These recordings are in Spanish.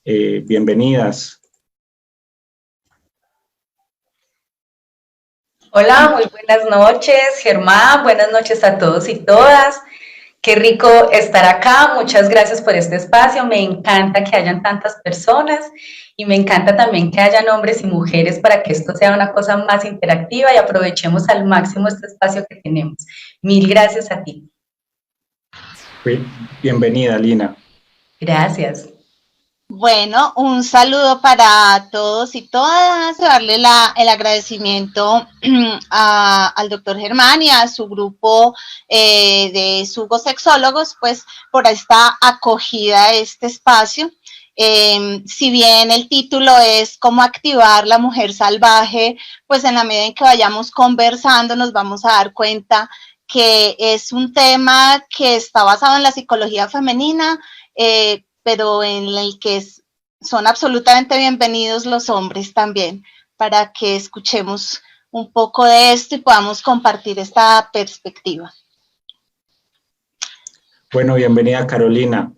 Bienvenidas. Hola, muy buenas noches, Germán. Buenas noches a todos y todas. Qué rico estar acá. Muchas gracias por este espacio. Me encanta que hayan tantas personas y me encanta también que hayan hombres y mujeres para que esto sea una cosa más interactiva y aprovechemos al máximo este espacio que tenemos. Mil gracias a ti. Bienvenida, Lina. Gracias. Bueno, un saludo para todos y todas, darle el agradecimiento al doctor Germán y a su grupo de sugosexólogos, pues por esta acogida a este espacio. Si bien el título es cómo activar la mujer salvaje, pues en la medida en que vayamos conversando nos vamos a dar cuenta que es un tema que está basado en la psicología femenina, pero en el que son absolutamente bienvenidos los hombres también, para que escuchemos un poco de esto y podamos compartir esta perspectiva. Bueno, bienvenida, Carolina.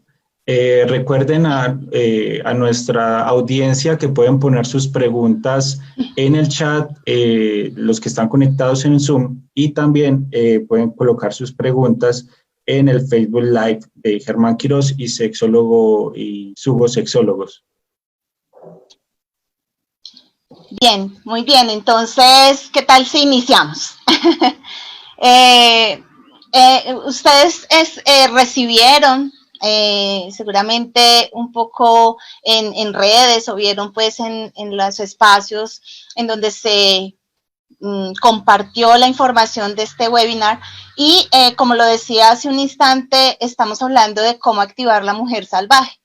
Recuerden a nuestra audiencia que pueden poner sus preguntas en el chat, los que están conectados en Zoom, y también pueden colocar sus preguntas en el Facebook Live de Germán Quiroz y sexólogo y sugosexólogos. Bien, muy bien. Entonces, ¿qué tal si iniciamos? Ustedes recibieron seguramente un poco en redes o vieron pues en los espacios en donde se compartió la información de este webinar y como lo decía hace un instante, estamos hablando de cómo activar la mujer salvaje.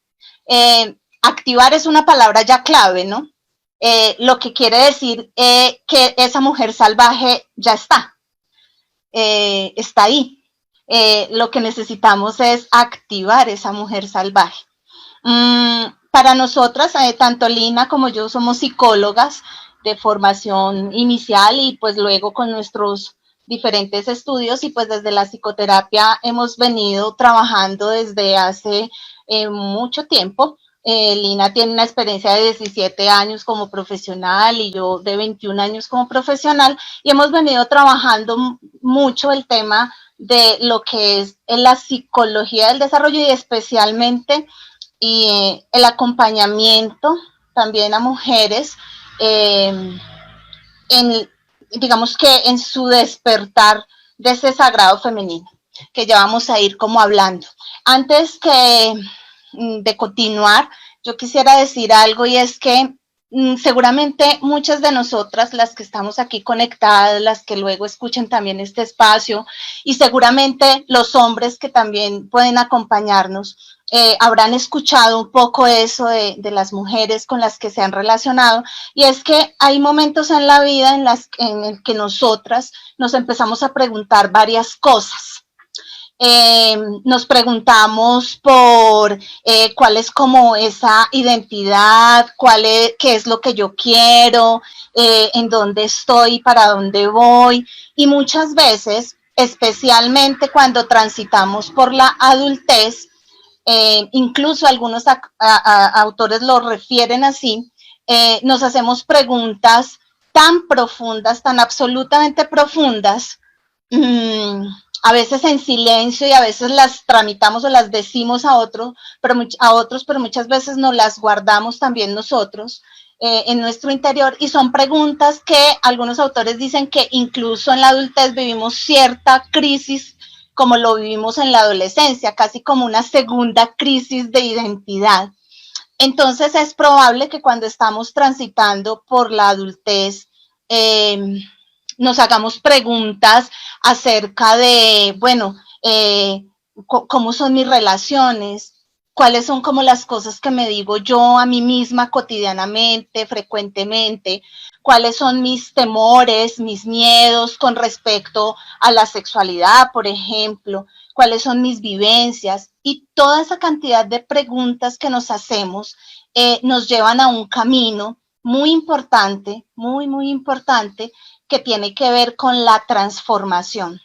Activar es una palabra ya clave, ¿no? Lo que quiere decir que esa mujer salvaje ya está ahí. Lo que necesitamos es activar esa mujer salvaje. Para nosotras, tanto Lina como yo somos psicólogas de formación inicial y pues luego con nuestros diferentes estudios y pues desde la psicoterapia hemos venido trabajando desde hace mucho tiempo. Lina tiene una experiencia de 17 años como profesional y yo de 21 años como profesional y hemos venido trabajando mucho el tema de lo que es la psicología del desarrollo y especialmente el acompañamiento también a mujeres digamos que en su despertar de ese sagrado femenino, que ya vamos a ir como hablando. Antes de continuar, yo quisiera decir algo y es que seguramente muchas de nosotras, las que estamos aquí conectadas, las que luego escuchen también este espacio y seguramente los hombres que también pueden acompañarnos, habrán escuchado un poco eso de las mujeres con las que se han relacionado y es que hay momentos en la vida en el que nosotras nos empezamos a preguntar varias cosas. Nos preguntamos por cuál es como esa identidad, qué es lo que yo quiero, en dónde estoy, para dónde voy. Y muchas veces, especialmente cuando transitamos por la adultez, incluso algunos autores lo refieren así, nos hacemos preguntas tan profundas, tan absolutamente profundas, a veces en silencio y a veces las tramitamos o las decimos a otros, pero muchas veces nos las guardamos también nosotros en nuestro interior y son preguntas que algunos autores dicen que incluso en la adultez vivimos cierta crisis como lo vivimos en la adolescencia, casi como una segunda crisis de identidad. Entonces es probable que cuando estamos transitando por la adultez nos hagamos preguntas acerca de, bueno, cómo son mis relaciones, cuáles son como las cosas que me digo yo a mí misma cotidianamente, frecuentemente, cuáles son mis temores, mis miedos con respecto a la sexualidad, por ejemplo, cuáles son mis vivencias y toda esa cantidad de preguntas que nos hacemos nos llevan a un camino muy importante, muy, muy importante, que tiene que ver con la transformación.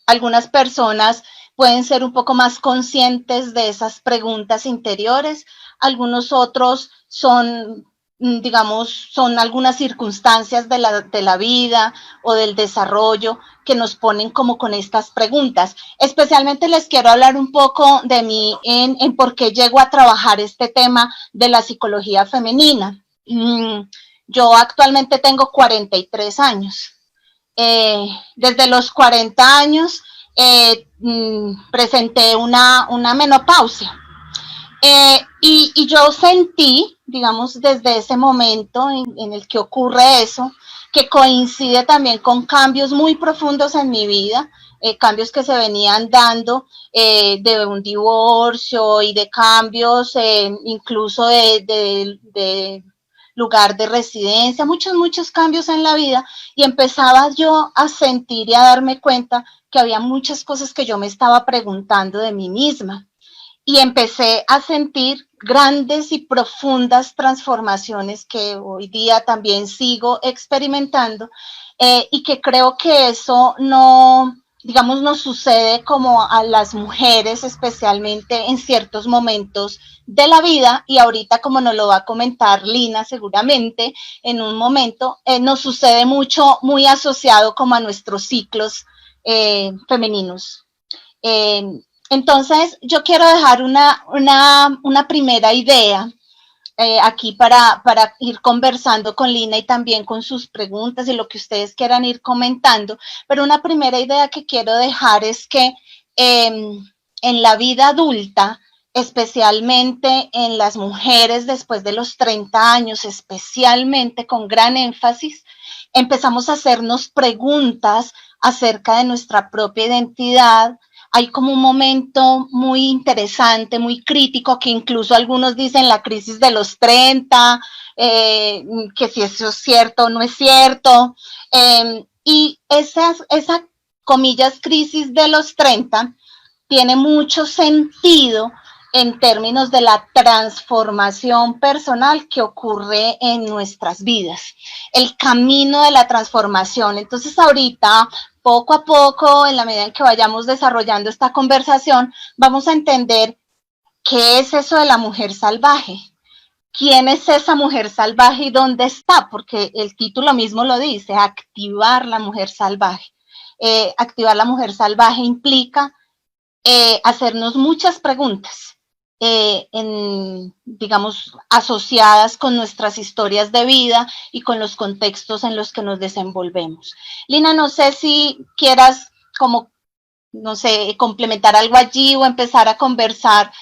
Algunas personas pueden ser un poco más conscientes de esas preguntas interiores, algunos otros son, digamos, son algunas circunstancias de la vida o del desarrollo que nos ponen como con estas preguntas. Especialmente les quiero hablar un poco de mí en por qué llego a trabajar este tema de la psicología femenina. Yo actualmente tengo 43 años. Desde los 40 años presenté una menopausia. Y yo sentí, digamos, desde ese momento en el que ocurre eso, que coincide también con cambios muy profundos en mi vida, cambios que se venían dando de un divorcio y de cambios incluso de lugar de residencia, muchos cambios en la vida, y empezaba yo a sentir y a darme cuenta que había muchas cosas que yo me estaba preguntando de mí misma. Y empecé a sentir grandes y profundas transformaciones que hoy día también sigo experimentando y que creo que eso no, digamos, nos sucede como a las mujeres, especialmente en ciertos momentos de la vida, y ahorita, como nos lo va a comentar Lina seguramente en un momento, nos sucede mucho, muy asociado como a nuestros ciclos femeninos. Entonces, yo quiero dejar una primera idea aquí para ir conversando con Lina y también con sus preguntas y lo que ustedes quieran ir comentando. Pero una primera idea que quiero dejar es que en la vida adulta, especialmente en las mujeres después de los 30 años, especialmente con gran énfasis, empezamos a hacernos preguntas acerca de nuestra propia identidad. Hay como un momento muy interesante, muy crítico, que incluso algunos dicen la crisis de los 30, que si eso es cierto o no es cierto. Y esa, comillas, crisis de los 30 tiene mucho sentido en términos de la transformación personal que ocurre en nuestras vidas, el camino de la transformación. Entonces ahorita, poco a poco, en la medida en que vayamos desarrollando esta conversación, vamos a entender qué es eso de la mujer salvaje, quién es esa mujer salvaje y dónde está, porque el título mismo lo dice, activar la mujer salvaje. Activar la mujer salvaje implica hacernos muchas preguntas, digamos, asociadas con nuestras historias de vida y con los contextos en los que nos desenvolvemos. Lina, no sé si quieras como, no sé, complementar algo allí o empezar a conversar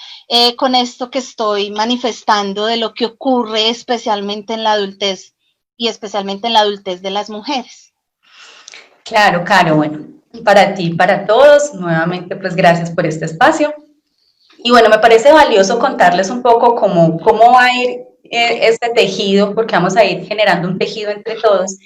con esto que estoy manifestando de lo que ocurre especialmente en la adultez y especialmente en la adultez de las mujeres. Claro, Caro, bueno, para ti, para todos, nuevamente pues gracias por este espacio. Y bueno, me parece valioso contarles un poco cómo va a ir este tejido, porque vamos a ir generando un tejido entre todos.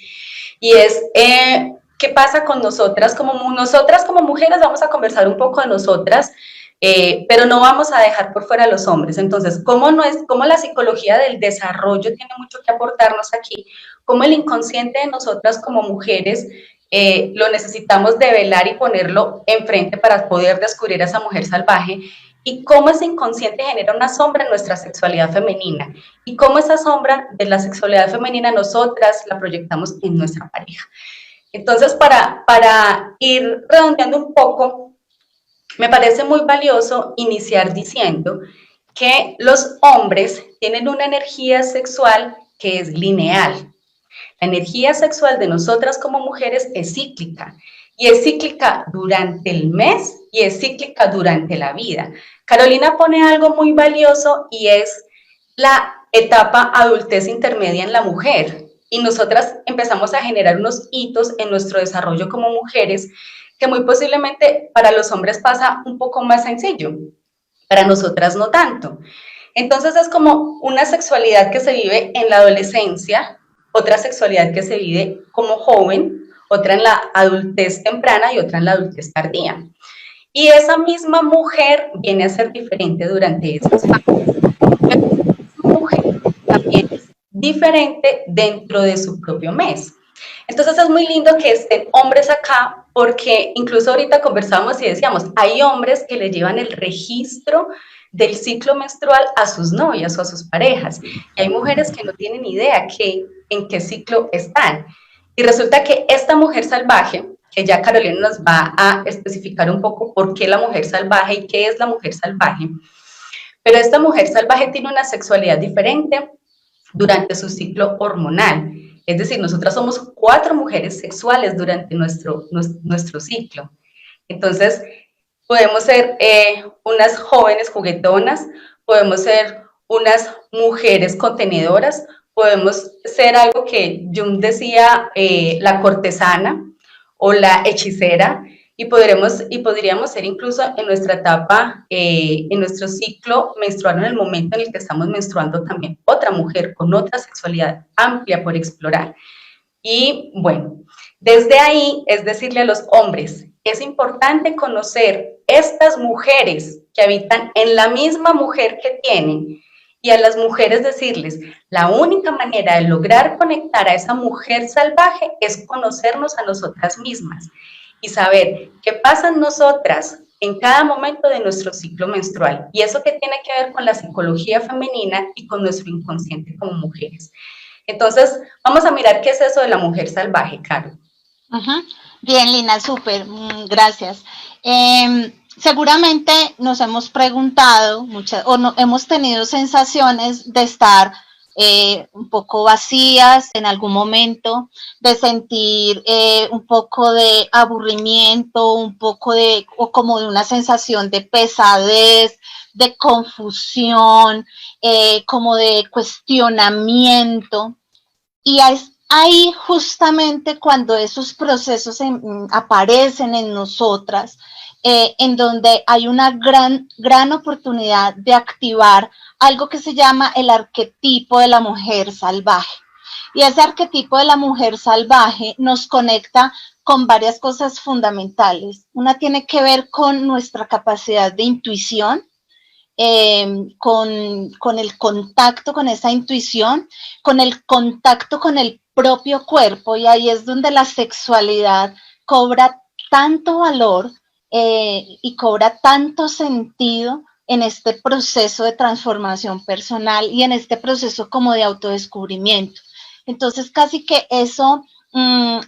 Y es, ¿qué pasa con nosotras? Nosotras como mujeres vamos a conversar un poco de nosotras, pero no vamos a dejar por fuera a los hombres. Entonces, ¿cómo la psicología del desarrollo tiene mucho que aportarnos aquí? ¿Cómo el inconsciente de nosotras como mujeres lo necesitamos develar y ponerlo enfrente para poder descubrir a esa mujer salvaje? Y cómo ese inconsciente genera una sombra en nuestra sexualidad femenina, y cómo esa sombra de la sexualidad femenina nosotras la proyectamos en nuestra pareja. Entonces, para ir redondeando un poco, me parece muy valioso iniciar diciendo que los hombres tienen una energía sexual que es lineal. La energía sexual de nosotras como mujeres es cíclica, y es cíclica durante el mes y es cíclica durante la vida. Carolina pone algo muy valioso y es la etapa adultez intermedia en la mujer, y nosotras empezamos a generar unos hitos en nuestro desarrollo como mujeres que muy posiblemente para los hombres pasa un poco más sencillo, para nosotras no tanto. Entonces es como una sexualidad que se vive en la adolescencia, otra sexualidad que se vive como joven, otra en la adultez temprana y otra en la adultez tardía. Y esa misma mujer viene a ser diferente durante esas fases. Esa mujer también es diferente dentro de su propio mes. Entonces es muy lindo que estén hombres acá, porque incluso ahorita conversábamos y decíamos, hay hombres que le llevan el registro del ciclo menstrual a sus novias o a sus parejas, y hay mujeres que no tienen idea en qué ciclo están. Y resulta que esta mujer salvaje, que ya Carolina nos va a especificar un poco por qué la mujer salvaje y qué es la mujer salvaje, pero esta mujer salvaje tiene una sexualidad diferente durante su ciclo hormonal. Es decir, nosotras somos 4 mujeres sexuales durante nuestro ciclo. Entonces, podemos ser unas jóvenes juguetonas, podemos ser unas mujeres contenedoras, podemos ser algo que Jung decía, la cortesana o la hechicera, y podríamos ser incluso en nuestra etapa, en nuestro ciclo menstrual, en el momento en el que estamos menstruando, también otra mujer con otra sexualidad amplia por explorar. Y bueno, desde ahí es decirle a los hombres, es importante conocer estas mujeres que habitan en la misma mujer que tienen, y a las mujeres decirles, la única manera de lograr conectar a esa mujer salvaje es conocernos a nosotras mismas y saber qué pasa en nosotras en cada momento de nuestro ciclo menstrual. Y eso que tiene que ver con la psicología femenina y con nuestro inconsciente como mujeres. Entonces, vamos a mirar qué es eso de la mujer salvaje, Caro. Bien, Lina, súper, gracias. Seguramente nos hemos preguntado o no, hemos tenido sensaciones de estar un poco vacías en algún momento, de sentir un poco de aburrimiento, un poco o como de una sensación de pesadez, de confusión, como de cuestionamiento. Y es ahí justamente cuando esos procesos aparecen en nosotras, en donde hay una gran oportunidad de activar algo que se llama el arquetipo de la mujer salvaje. Y ese arquetipo de la mujer salvaje nos conecta con varias cosas fundamentales. Una tiene que ver con nuestra capacidad de intuición, con el contacto con esa intuición, con el contacto con el propio cuerpo, y ahí es donde la sexualidad cobra tanto valor y cobra tanto sentido en este proceso de transformación personal y en este proceso como de autodescubrimiento. Entonces casi que eso,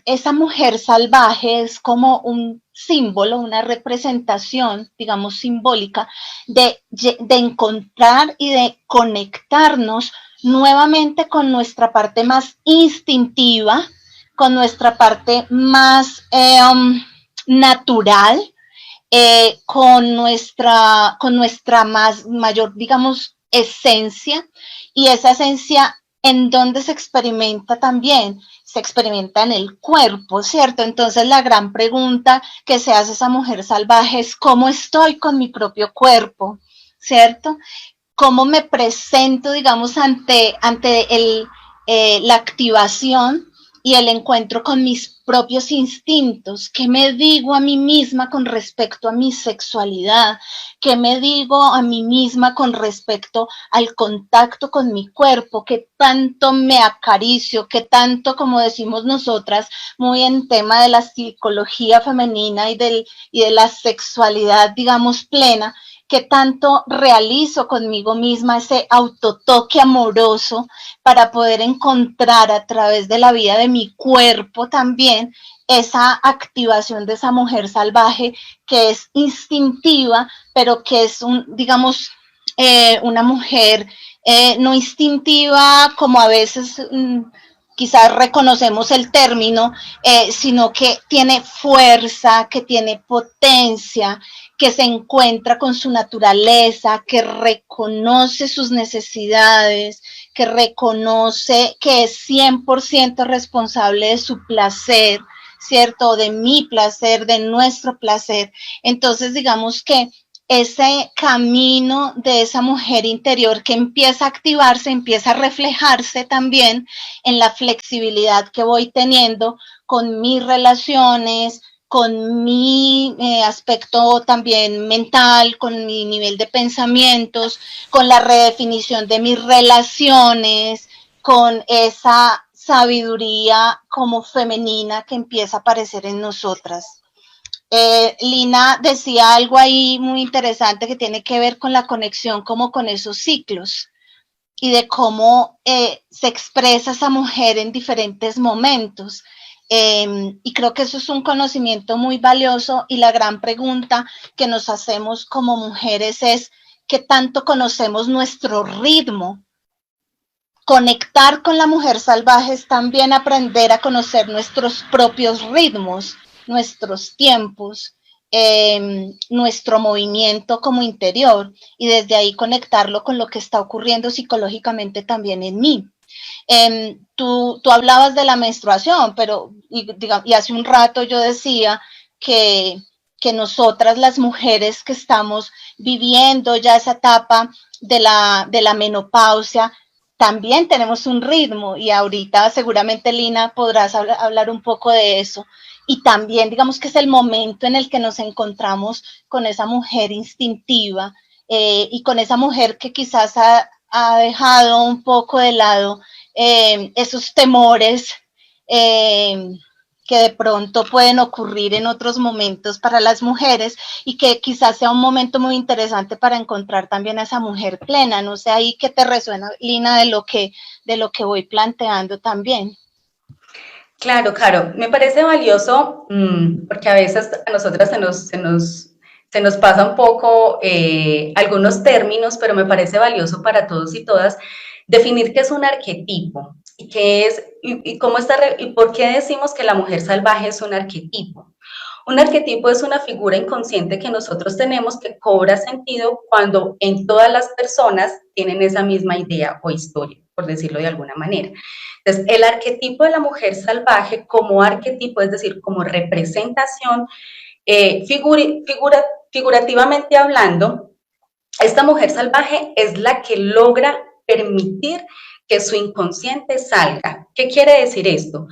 esa mujer salvaje es como un símbolo, una representación, digamos, simbólica de encontrar y de conectarnos nuevamente con nuestra parte más instintiva, con nuestra parte más natural, con nuestra mayor, digamos, esencia, y esa esencia en donde se experimenta también, se experimenta en el cuerpo, ¿cierto? Entonces la gran pregunta que se hace esa mujer salvaje es ¿cómo estoy con mi propio cuerpo? ¿Cierto? ¿Cómo me presento, digamos, ante la activación y el encuentro con mis propios instintos? ¿Qué me digo a mí misma con respecto a mi sexualidad? ¿Qué me digo a mí misma con respecto al contacto con mi cuerpo? ¿Qué tanto me acaricio? ¿Qué tanto, como decimos nosotras, muy en tema de la psicología femenina y de la sexualidad, digamos, plena? ¿Qué tanto realizo conmigo misma ese autotoque amoroso para poder encontrar a través de la vida de mi cuerpo también esa activación de esa mujer salvaje que es instintiva, pero que es, digamos, una mujer no instintiva como a veces quizás reconocemos el término, sino que tiene fuerza, que tiene potencia, que se encuentra con su naturaleza, que reconoce sus necesidades, que reconoce que es 100% responsable de su placer, ¿cierto? De mi placer, de nuestro placer. Entonces, digamos que ese camino de esa mujer interior que empieza a activarse, empieza a reflejarse también en la flexibilidad que voy teniendo con mis relaciones, con mi aspecto también mental, con mi nivel de pensamientos, con la redefinición de mis relaciones, con esa sabiduría como femenina que empieza a aparecer en nosotras. Lina decía algo ahí muy interesante que tiene que ver con la conexión como con esos ciclos y de cómo se expresa esa mujer en diferentes momentos. Y creo que eso es un conocimiento muy valioso, y la gran pregunta que nos hacemos como mujeres es ¿qué tanto conocemos nuestro ritmo? Conectar con la mujer salvaje es también aprender a conocer nuestros propios ritmos, nuestros tiempos, nuestro movimiento como interior, y desde ahí conectarlo con lo que está ocurriendo psicológicamente también en mí. Tú hablabas de la menstruación, pero y hace un rato yo decía que nosotras las mujeres que estamos viviendo ya esa etapa de la menopausia, también tenemos un ritmo, y ahorita seguramente Lina podrás hablar un poco de eso. Y también digamos que es el momento en el que nos encontramos con esa mujer instintiva, y con esa mujer que quizás ha dejado un poco de lado esos temores que de pronto pueden ocurrir en otros momentos para las mujeres, y que quizás sea un momento muy interesante para encontrar también a esa mujer plena. No sé ahí qué te resuena, Lina, de lo que voy planteando también. Claro, claro, me parece valioso porque a veces a nosotras se nos pasa un poco algunos términos, pero me parece valioso para todos y todas definir qué es un arquetipo y qué es y cómo está y por qué decimos que la mujer salvaje es un arquetipo. Un arquetipo es una figura inconsciente que nosotros tenemos que cobra sentido cuando en todas las personas tienen esa misma idea o historia, por decirlo de alguna manera. Entonces, el arquetipo de la mujer salvaje como arquetipo, es decir, como representación, figurativamente hablando, esta mujer salvaje es la que logra permitir que su inconsciente salga. ¿Qué quiere decir esto?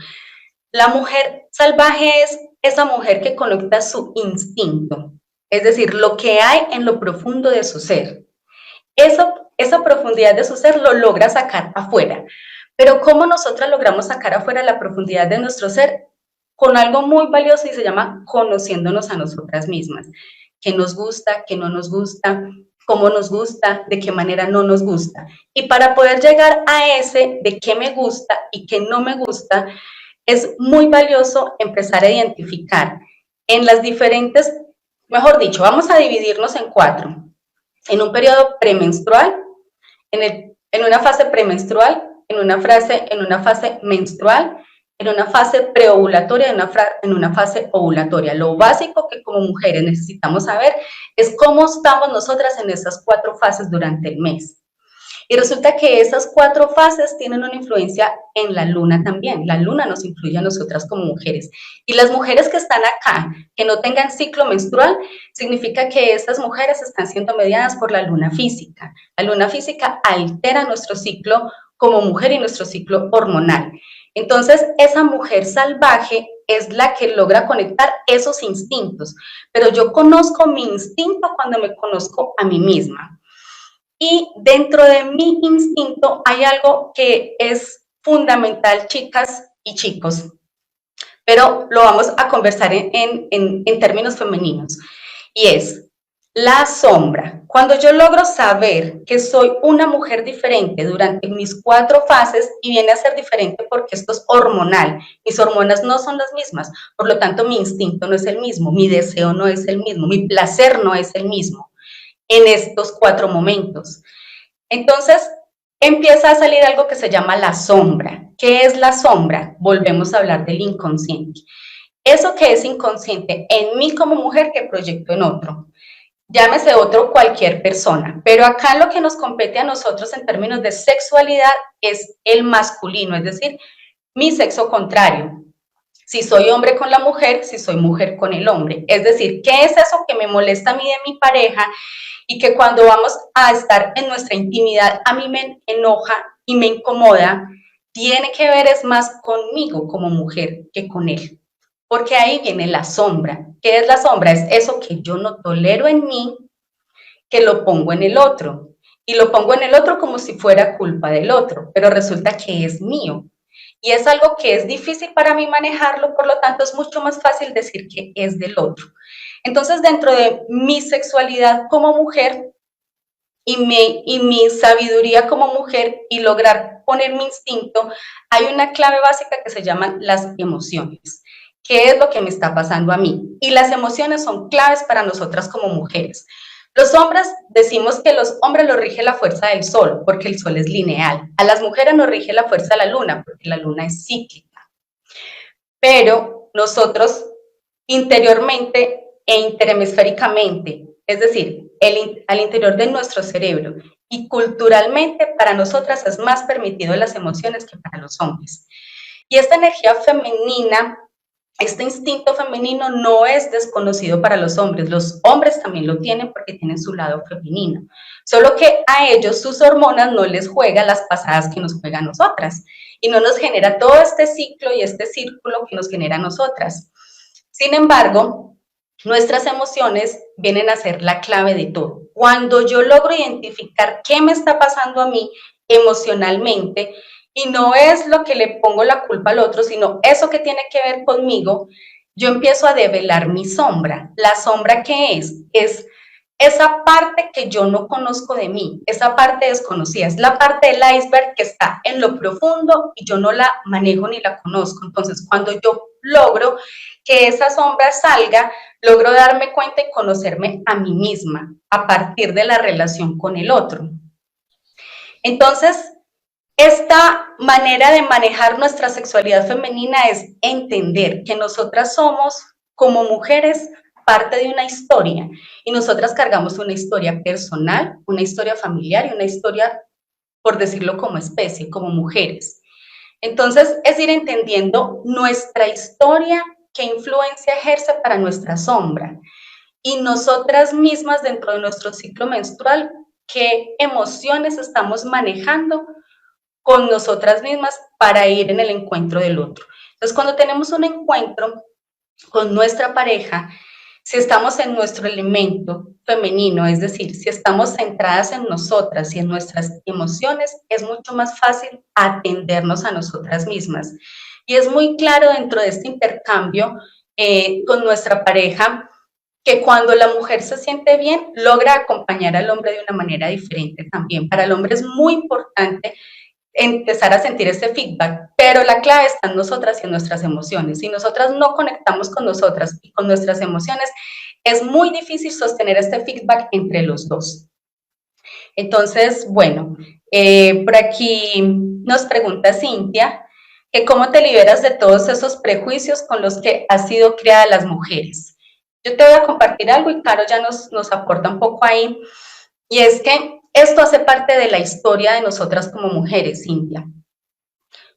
La mujer salvaje es esa mujer que conecta su instinto, es decir, lo que hay en lo profundo de su ser. Esa profundidad de su ser lo logra sacar afuera. Pero ¿cómo nosotras logramos sacar afuera la profundidad de nuestro ser? Con algo muy valioso, y se llama conociéndonos a nosotras mismas. ¿Qué nos gusta, qué no nos gusta, cómo nos gusta, de qué manera no nos gusta? Y para poder llegar a ese de qué me gusta y qué no me gusta, es muy valioso empezar a identificar en las diferentes, mejor dicho, vamos a dividirnos en 4. En un periodo premenstrual, en una fase premenstrual, en una fase menstrual, en una fase preovulatoria, en una fase ovulatoria. Lo básico que como mujeres necesitamos saber es cómo estamos nosotras en esas 4 fases durante el mes. Y resulta que esas 4 fases tienen una influencia en la luna también. La luna nos influye a nosotras como mujeres. Y las mujeres que están acá, que no tengan ciclo menstrual, significa que estas mujeres están siendo mediadas por la luna física. La luna física altera nuestro ciclo como mujer y nuestro ciclo hormonal. Entonces, esa mujer salvaje es la que logra conectar esos instintos. Pero yo conozco mi instinto cuando me conozco a mí misma. Y dentro de mi instinto hay algo que es fundamental, chicas y chicos, pero lo vamos a conversar en términos femeninos, y es la sombra. Cuando yo logro saber que soy una mujer diferente durante mis 4 fases, y viene a ser diferente porque esto es hormonal, mis hormonas no son las mismas, por lo tanto mi instinto no es el mismo, mi deseo no es el mismo, mi placer no es el mismo en estos 4 momentos. Entonces, empieza a salir algo que se llama la sombra. ¿Qué es la sombra? Volvemos a hablar del inconsciente. Eso que es inconsciente en mí como mujer que proyecto en otro. Llámese otro cualquier persona, pero acá lo que nos compete a nosotros en términos de sexualidad es el masculino, es decir, mi sexo contrario. Si soy hombre con la mujer, si soy mujer con el hombre. Es decir, ¿qué es eso que me molesta a mí de mi pareja y que cuando vamos a estar en nuestra intimidad a mí me enoja y me incomoda? Tiene que ver es más conmigo como mujer que con él. Porque ahí viene la sombra. ¿Qué es la sombra? Es eso que yo no tolero en mí, que lo pongo en el otro. Y lo pongo en el otro como si fuera culpa del otro, pero resulta que es mío. y es algo que es difícil para mí manejarlo, por lo tanto es mucho más fácil decir que es del otro. Entonces, dentro de mi sexualidad como mujer y mi sabiduría como mujer y lograr poner mi instinto, hay una clave básica que se llaman las emociones. ¿Qué es lo que me está pasando a mí? Y las emociones son claves para nosotras como mujeres. Los hombres decimos que los hombres los rige la fuerza del sol, porque el sol es lineal. A las mujeres nos rige la fuerza de la luna, porque la luna es cíclica. Pero nosotros interiormente e interhemisféricamente, es decir, al interior de nuestro cerebro y culturalmente para nosotras es más permitido las emociones que para los hombres. Y esta energía femenina, este instinto femenino no es desconocido para los hombres también lo tienen porque tienen su lado femenino, solo que a ellos sus hormonas no les juegan las pasadas que nos juegan a nosotras y no nos genera todo este ciclo y este círculo que nos genera a nosotras. Sin embargo, nuestras emociones vienen a ser la clave de todo. Cuando yo logro identificar qué me está pasando a mí emocionalmente, y no es lo que le pongo la culpa al otro, sino eso que tiene que ver conmigo, yo empiezo a develar mi sombra. ¿La sombra qué es? Es esa parte que yo no conozco de mí, esa parte desconocida, es la parte del iceberg que está en lo profundo y yo no la manejo ni la conozco. Entonces, cuando yo logro que esa sombra salga, logro darme cuenta y conocerme a mí misma a partir de la relación con el otro. Entonces, esta manera de manejar nuestra sexualidad femenina es entender que nosotras somos, como mujeres, parte de una historia y nosotras cargamos una historia personal, una historia familiar y una historia, por decirlo como especie, como mujeres. Entonces, es ir entendiendo nuestra historia, qué influencia ejerce para nuestra sombra y nosotras mismas dentro de nuestro ciclo menstrual, qué emociones estamos manejando con nosotras mismas para ir en el encuentro del otro. Entonces, cuando tenemos un encuentro con nuestra pareja, si estamos en nuestro elemento femenino, es decir, si estamos centradas en nosotras y en nuestras emociones, es mucho más fácil atendernos a nosotras mismas. Y es muy claro dentro de este intercambio con nuestra pareja que cuando la mujer se siente bien, logra acompañar al hombre de una manera diferente también. Para el hombre es muy importante empezar a sentir ese feedback, pero la clave está en nosotras y en nuestras emociones. Si nosotras no conectamos con nosotras y con nuestras emociones, es muy difícil sostener este feedback entre los dos. Entonces, bueno, por aquí nos pregunta Cintia, que cómo te liberas de todos esos prejuicios con los que has sido criadas las mujeres. Yo te voy a compartir algo y Caro ya nos aporta un poco ahí, y es que esto hace parte de la historia de nosotras como mujeres, Cintia.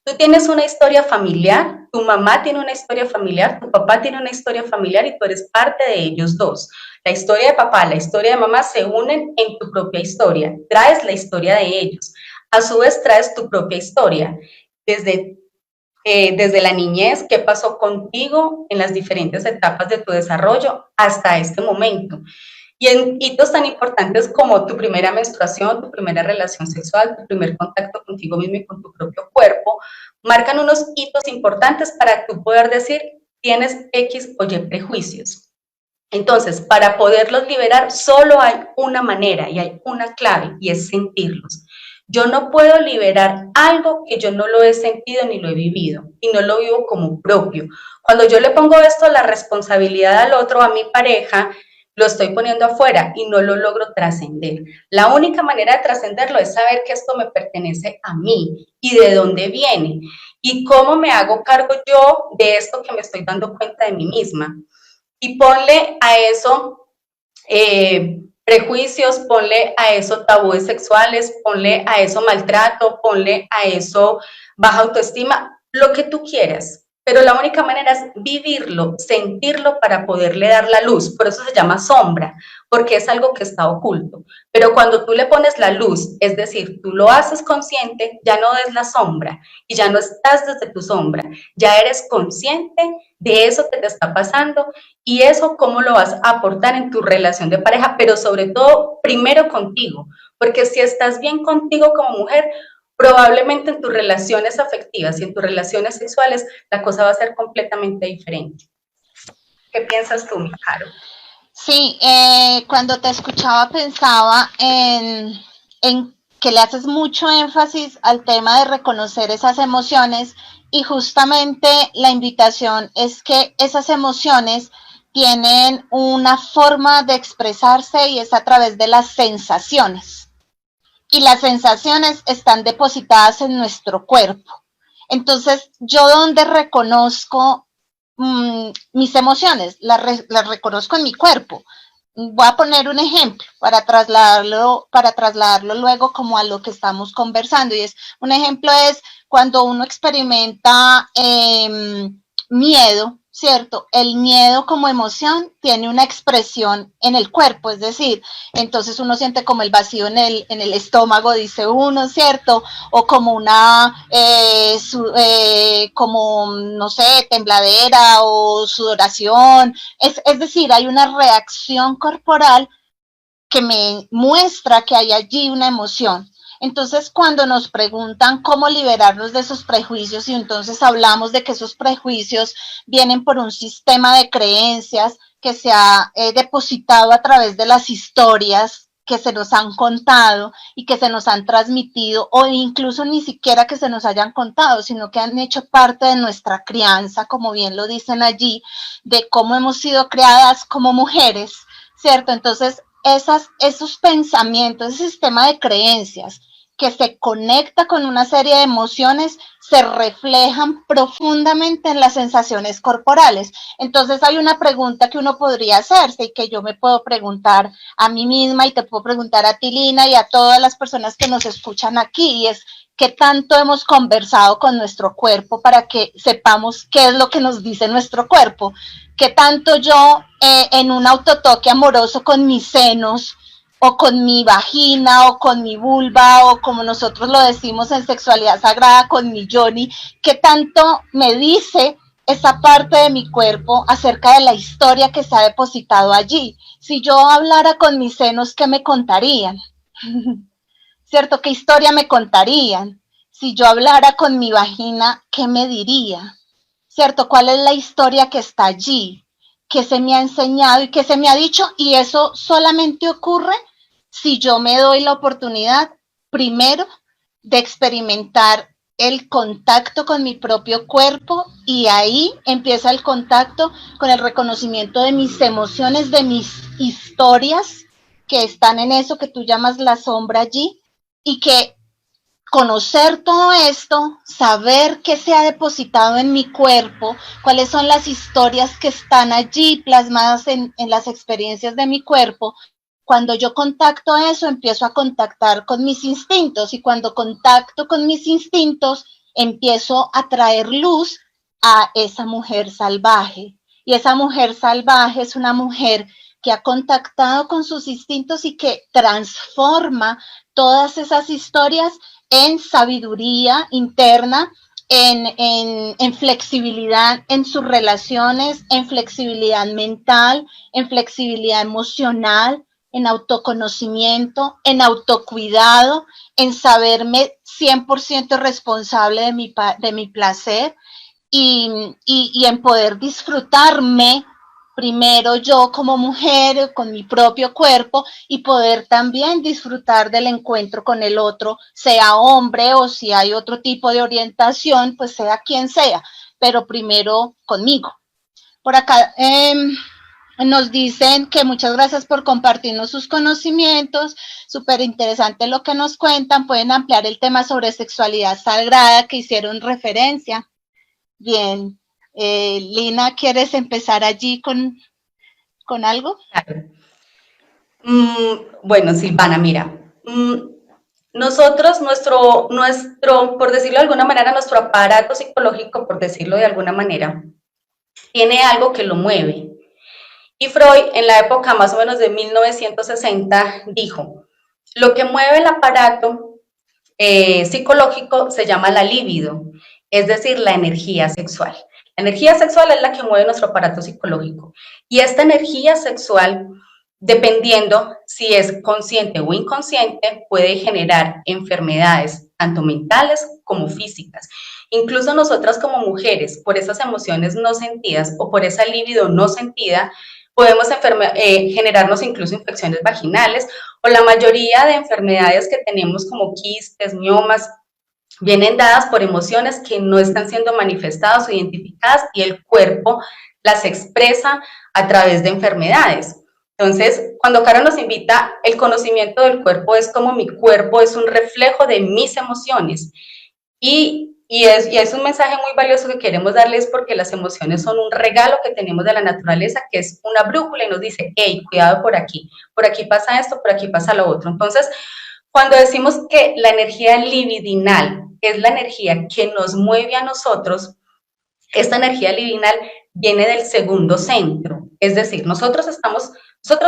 Tú tienes una historia familiar, tu mamá tiene una historia familiar, tu papá tiene una historia familiar y tú eres parte de ellos dos. La historia de papá, la historia de mamá se unen en tu propia historia. Traes la historia de ellos. A su vez traes tu propia historia. Desde la niñez, qué pasó contigo en las diferentes etapas de tu desarrollo hasta este momento. Y en hitos tan importantes como tu primera menstruación, tu primera relación sexual, tu primer contacto contigo mismo y con tu propio cuerpo, marcan unos hitos importantes para tú poder decir, tienes X o Y prejuicios. Entonces, para poderlos liberar, solo hay una manera y hay una clave, y es sentirlos. Yo no puedo liberar algo que yo no lo he sentido ni lo he vivido, y no lo vivo como propio. Cuando yo le pongo esto, la responsabilidad al otro, a mi pareja, lo estoy poniendo afuera y no lo logro trascender. La única manera de trascenderlo es saber que esto me pertenece a mí y de dónde viene y cómo me hago cargo yo de esto que me estoy dando cuenta de mí misma. Y ponle a eso prejuicios, ponle a eso tabúes sexuales, ponle a eso maltrato, ponle a eso baja autoestima, lo que tú quieras. Pero la única manera es vivirlo, sentirlo para poderle dar la luz. Por eso se llama sombra, porque es algo que está oculto. Pero cuando tú le pones la luz, es decir, tú lo haces consciente, ya no es la sombra y ya no estás desde tu sombra, ya eres consciente de eso que te está pasando y eso cómo lo vas a aportar en tu relación de pareja, pero sobre todo primero contigo, porque si estás bien contigo como mujer, probablemente en tus relaciones afectivas y en tus relaciones sexuales la cosa va a ser completamente diferente. ¿Qué piensas tú, Caro? Sí, cuando te escuchaba pensaba en que le haces mucho énfasis al tema de reconocer esas emociones, y justamente la invitación es que esas emociones tienen una forma de expresarse y es a través de las sensaciones. Y las sensaciones están depositadas en nuestro cuerpo. Entonces, yo donde reconozco mis emociones, las reconozco en mi cuerpo. Voy a poner un ejemplo para trasladarlo luego como a lo que estamos conversando. Y un ejemplo es cuando uno experimenta miedo, ¿cierto? El miedo como emoción tiene una expresión en el cuerpo, es decir, entonces uno siente como el vacío en el estómago, dice uno, ¿cierto? O como como, no sé, tembladera o sudoración. Es decir, hay una reacción corporal que me muestra que hay allí una emoción. Entonces, cuando nos preguntan cómo liberarnos de esos prejuicios, y entonces hablamos de que esos prejuicios vienen por un sistema de creencias que se ha depositado a través de las historias que se nos han contado y que se nos han transmitido, o incluso ni siquiera que se nos hayan contado, sino que han hecho parte de nuestra crianza, como bien lo dicen allí, de cómo hemos sido creadas como mujeres, ¿cierto? Entonces, esos pensamientos, ese sistema de creencias que se conecta con una serie de emociones, se reflejan profundamente en las sensaciones corporales. Entonces hay una pregunta que uno podría hacerse y que yo me puedo preguntar a mí misma y te puedo preguntar a ti, Lina, y a todas las personas que nos escuchan aquí, y es: ¿qué tanto hemos conversado con nuestro cuerpo para que sepamos qué es lo que nos dice nuestro cuerpo? ¿Qué tanto yo en un autotoque amoroso con mis senos, o con mi vagina, o con mi vulva, o como nosotros lo decimos en Sexualidad Sagrada, con mi yoni, qué tanto me dice esa parte de mi cuerpo acerca de la historia que se ha depositado allí? Si yo hablara con mis senos, ¿qué me contarían? ¿Cierto? ¿Qué historia me contarían? Si yo hablara con mi vagina, ¿qué me diría? ¿Cierto? ¿Cuál es la historia que está allí? ¿Qué se me ha enseñado y qué se me ha dicho? Y eso solamente ocurre si yo me doy la oportunidad, primero, de experimentar el contacto con mi propio cuerpo, y ahí empieza el contacto con el reconocimiento de mis emociones, de mis historias que están en eso que tú llamas la sombra allí, y que conocer todo esto, saber qué se ha depositado en mi cuerpo, cuáles son las historias que están allí plasmadas en las experiencias de mi cuerpo. Cuando yo contacto eso, empiezo a contactar con mis instintos, y cuando contacto con mis instintos, empiezo a traer luz a esa mujer salvaje. Y esa mujer salvaje es una mujer que ha contactado con sus instintos y que transforma todas esas historias en sabiduría interna, en flexibilidad en sus relaciones, en flexibilidad mental, en flexibilidad emocional, en autoconocimiento, en autocuidado, en saberme 100% responsable de mi placer, y en poder disfrutarme primero yo como mujer, con mi propio cuerpo, y poder también disfrutar del encuentro con el otro, sea hombre o si hay otro tipo de orientación, pues sea quien sea, pero primero conmigo. Por acá nos dicen que muchas gracias por compartirnos sus conocimientos, súper interesante lo que nos cuentan, pueden ampliar el tema sobre sexualidad sagrada que hicieron referencia. Bien. Lina, ¿quieres empezar allí con algo? Claro. Bueno, Silvana, mira, nosotros, por decirlo de alguna manera, nuestro aparato psicológico, por decirlo de alguna manera, tiene algo que lo mueve. Y Freud, en la época más o menos de 1960, dijo: lo que mueve el aparato psicológico se llama la libido, es decir, la energía sexual. La energía sexual es la que mueve nuestro aparato psicológico. Y esta energía sexual, dependiendo si es consciente o inconsciente, puede generar enfermedades tanto mentales como físicas. Incluso nosotras como mujeres, por esas emociones no sentidas o por esa libido no sentida, podemos generarnos incluso infecciones vaginales, o la mayoría de enfermedades que tenemos como quistes, miomas, vienen dadas por emociones que no están siendo manifestadas o identificadas y el cuerpo las expresa a través de enfermedades. Entonces, cuando Caro nos invita, el conocimiento del cuerpo es como mi cuerpo es un reflejo de mis emociones. Y es un mensaje muy valioso que queremos darles porque las emociones son un regalo que tenemos de la naturaleza, que es una brújula y nos dice, hey, cuidado por aquí pasa esto, por aquí pasa lo otro. Entonces, cuando decimos que la energía libidinal es la energía que nos mueve a nosotros, esta energía libidinal viene del segundo centro, es decir, nosotros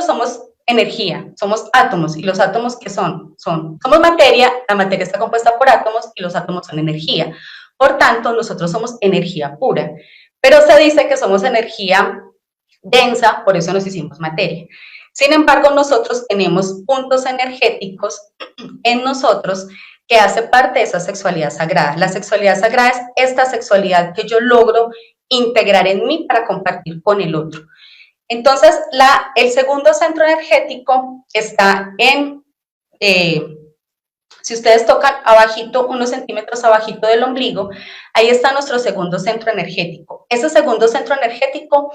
somos energía, somos átomos, y los átomos ¿qué son? Somos materia, la materia está compuesta por átomos y los átomos son energía. Por tanto, nosotros somos energía pura, pero se dice que somos energía densa, por eso nos hicimos materia. Sin embargo, nosotros tenemos puntos energéticos en nosotros que hace parte de esa sexualidad sagrada. La sexualidad sagrada es esta sexualidad que yo logro integrar en mí para compartir con el otro. Entonces, el segundo centro energético está si ustedes tocan abajito, unos centímetros abajito del ombligo, ahí está nuestro segundo centro energético. Ese segundo centro energético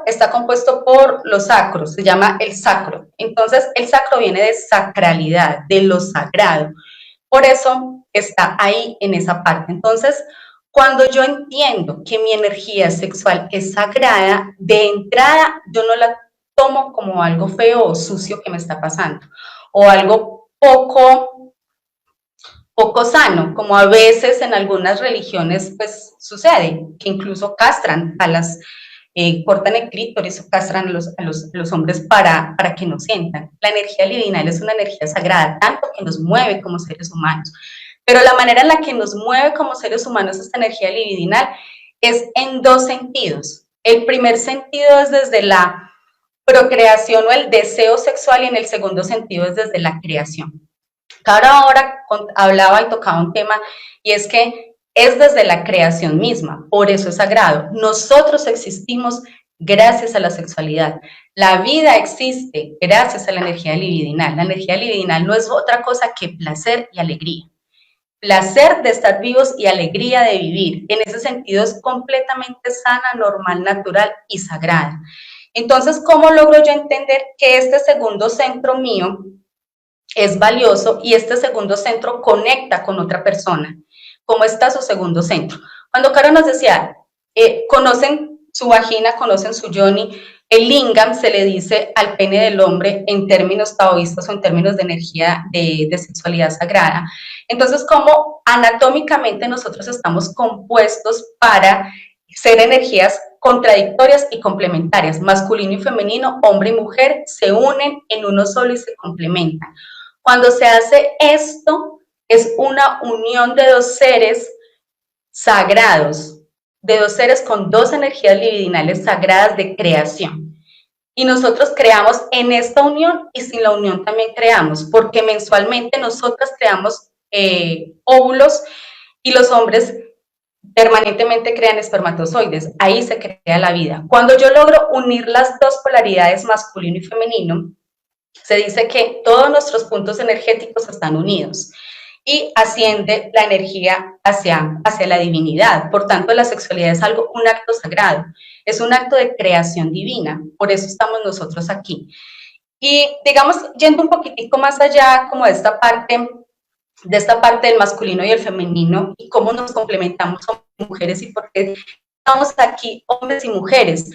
está compuesto por los sacros, se llama el sacro. Entonces, el sacro viene de sacralidad, de lo sagrado. Por eso está ahí en esa parte. Entonces, cuando yo entiendo que mi energía sexual es sagrada, de entrada yo no la tomo como algo feo o sucio que me está pasando, o algo poco sano, como a veces en algunas religiones pues sucede, que incluso castran a las cortan el clítoris o castran a los hombres para que no sientan. La energía libidinal es una energía sagrada, tanto que nos mueve como seres humanos. Pero la manera en la que nos mueve como seres humanos esta energía libidinal es en dos sentidos. El primer sentido es desde la procreación o el deseo sexual, y en el segundo sentido es desde la creación. Ahora hablaba y tocaba un tema, y es que es desde la creación misma, por eso es sagrado. Nosotros existimos gracias a la sexualidad. La vida existe gracias a la energía libidinal. La energía libidinal no es otra cosa que placer y alegría. Placer de estar vivos y alegría de vivir. En ese sentido es completamente sana, normal, natural y sagrada. Entonces, ¿cómo logro yo entender que este segundo centro mío es valioso y este segundo centro conecta con otra persona? ¿Cómo está su segundo centro? Cuando Caro nos decía, conocen su vagina, conocen su yoni, el lingam se le dice al pene del hombre en términos taoístas o en términos de energía de sexualidad sagrada. Entonces, ¿cómo anatómicamente nosotros estamos compuestos para ser energías contradictorias y complementarias? Masculino y femenino, hombre y mujer se unen en uno solo y se complementan. Cuando se hace esto, es una unión de dos seres sagrados, de dos seres con dos energías libidinales sagradas de creación. Y nosotros creamos en esta unión, y sin la unión también creamos, porque mensualmente nosotras creamos óvulos y los hombres permanentemente crean espermatozoides. Ahí se crea la vida. Cuando yo logro unir las dos polaridades, masculino y femenino, se dice que todos nuestros puntos energéticos están unidos y asciende la energía hacia la divinidad. Por tanto, la sexualidad es un acto sagrado, es un acto de creación divina, por eso estamos nosotros aquí. Y digamos, yendo un poquitico más allá como de esta parte del masculino y el femenino, y cómo nos complementamos como mujeres y por qué estamos aquí hombres y mujeres,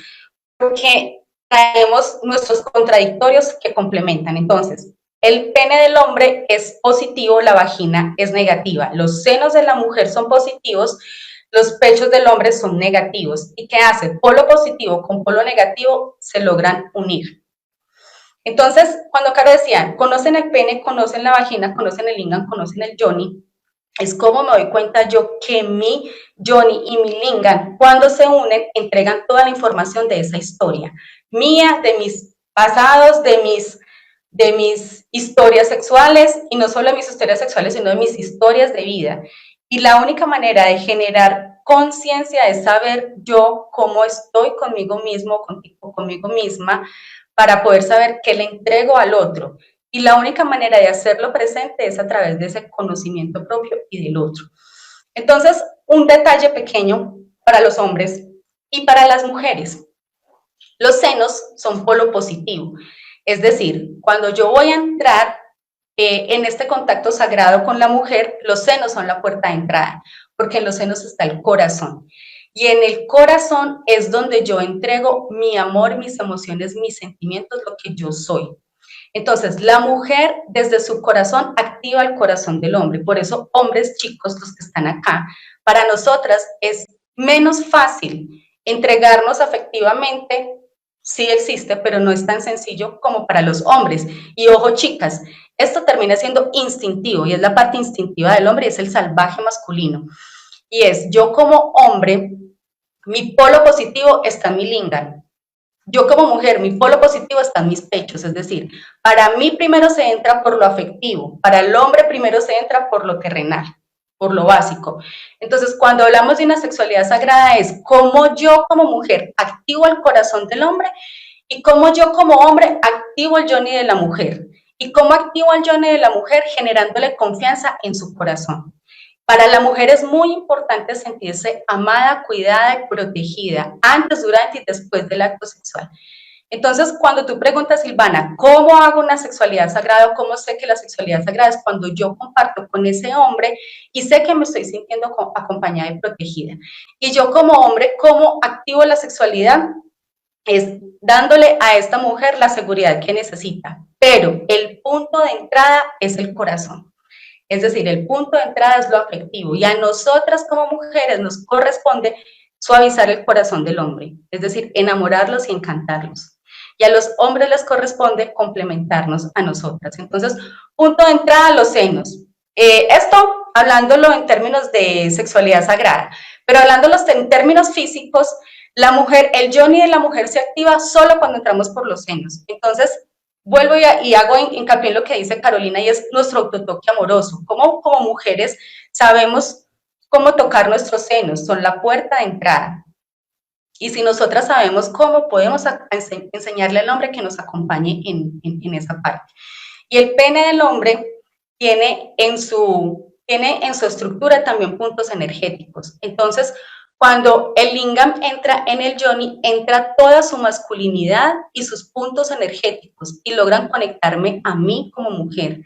porque traemos nuestros contradictorios que complementan. Entonces, el pene del hombre es positivo, la vagina es negativa, los senos de la mujer son positivos, los pechos del hombre son negativos. ¿Y qué hace? Polo positivo con polo negativo se logran unir. Entonces, cuando Caro decía, conocen el pene, conocen la vagina, conocen el lingam, conocen el yoni, es como me doy cuenta yo que mi yoni y mi lingam, cuando se unen, entregan toda la información de esa historia mía, de mis pasados, de de mis historias sexuales, y no solo de mis historias sexuales, sino de mis historias de vida. Y la única manera de generar conciencia es saber yo cómo estoy conmigo mismo, conmigo misma, para poder saber qué le entrego al otro. Y la única manera de hacerlo presente es a través de ese conocimiento propio y del otro. Entonces, un detalle pequeño para los hombres y para las mujeres. Los senos son polo positivo. Es decir, cuando yo voy a entrar en este contacto sagrado con la mujer, los senos son la puerta de entrada, porque en los senos está el corazón. Y en el corazón es donde yo entrego mi amor, mis emociones, mis sentimientos, lo que yo soy. Entonces, la mujer desde su corazón activa el corazón del hombre. Por eso, hombres chicos, los que están acá, para nosotras es menos fácil entregarnos afectivamente. Sí existe, pero no es tan sencillo como para los hombres. Y ojo, chicas, esto termina siendo instintivo, y es la parte instintiva del hombre, y es el salvaje masculino. Y es, yo como hombre, mi polo positivo está en mi lingam. Yo como mujer, mi polo positivo está en mis pechos, es decir, para mí primero se entra por lo afectivo, para el hombre primero se entra por lo terrenal, por lo básico. Entonces, cuando hablamos de una sexualidad sagrada es cómo yo como mujer activo el corazón del hombre y cómo yo como hombre activo el yoni de la mujer. Y cómo activo el yoni de la mujer generándole confianza en su corazón. Para la mujer es muy importante sentirse amada, cuidada y protegida antes, durante y después del acto sexual. Entonces, cuando tú preguntas, Silvana, ¿cómo hago una sexualidad sagrada? ¿Cómo sé que la sexualidad sagrada? Es cuando yo comparto con ese hombre y sé que me estoy sintiendo acompañada y protegida. Y yo como hombre, ¿cómo activo la sexualidad? Es dándole a esta mujer la seguridad que necesita. Pero el punto de entrada es el corazón. Es decir, el punto de entrada es lo afectivo y a nosotras como mujeres nos corresponde suavizar el corazón del hombre, es decir, enamorarlos y encantarlos. Y a los hombres les corresponde complementarnos a nosotras. Entonces, punto de entrada, los senos. Esto hablándolo en términos de sexualidad sagrada, pero hablándolo en términos físicos, la mujer, el yoni de la mujer se activa solo cuando entramos por los senos. Entonces, vuelvo y hago hincapié en lo que dice Carolina y es nuestro autotoque amoroso. Como mujeres sabemos cómo tocar nuestros senos, son la puerta de entrada. Y si nosotras sabemos cómo, podemos enseñarle al hombre que nos acompañe en esa parte. Y el pene del hombre tiene en su estructura también puntos energéticos. Entonces, cuando el lingam entra en el yoni, entra toda su masculinidad y sus puntos energéticos y logran conectarme a mí como mujer.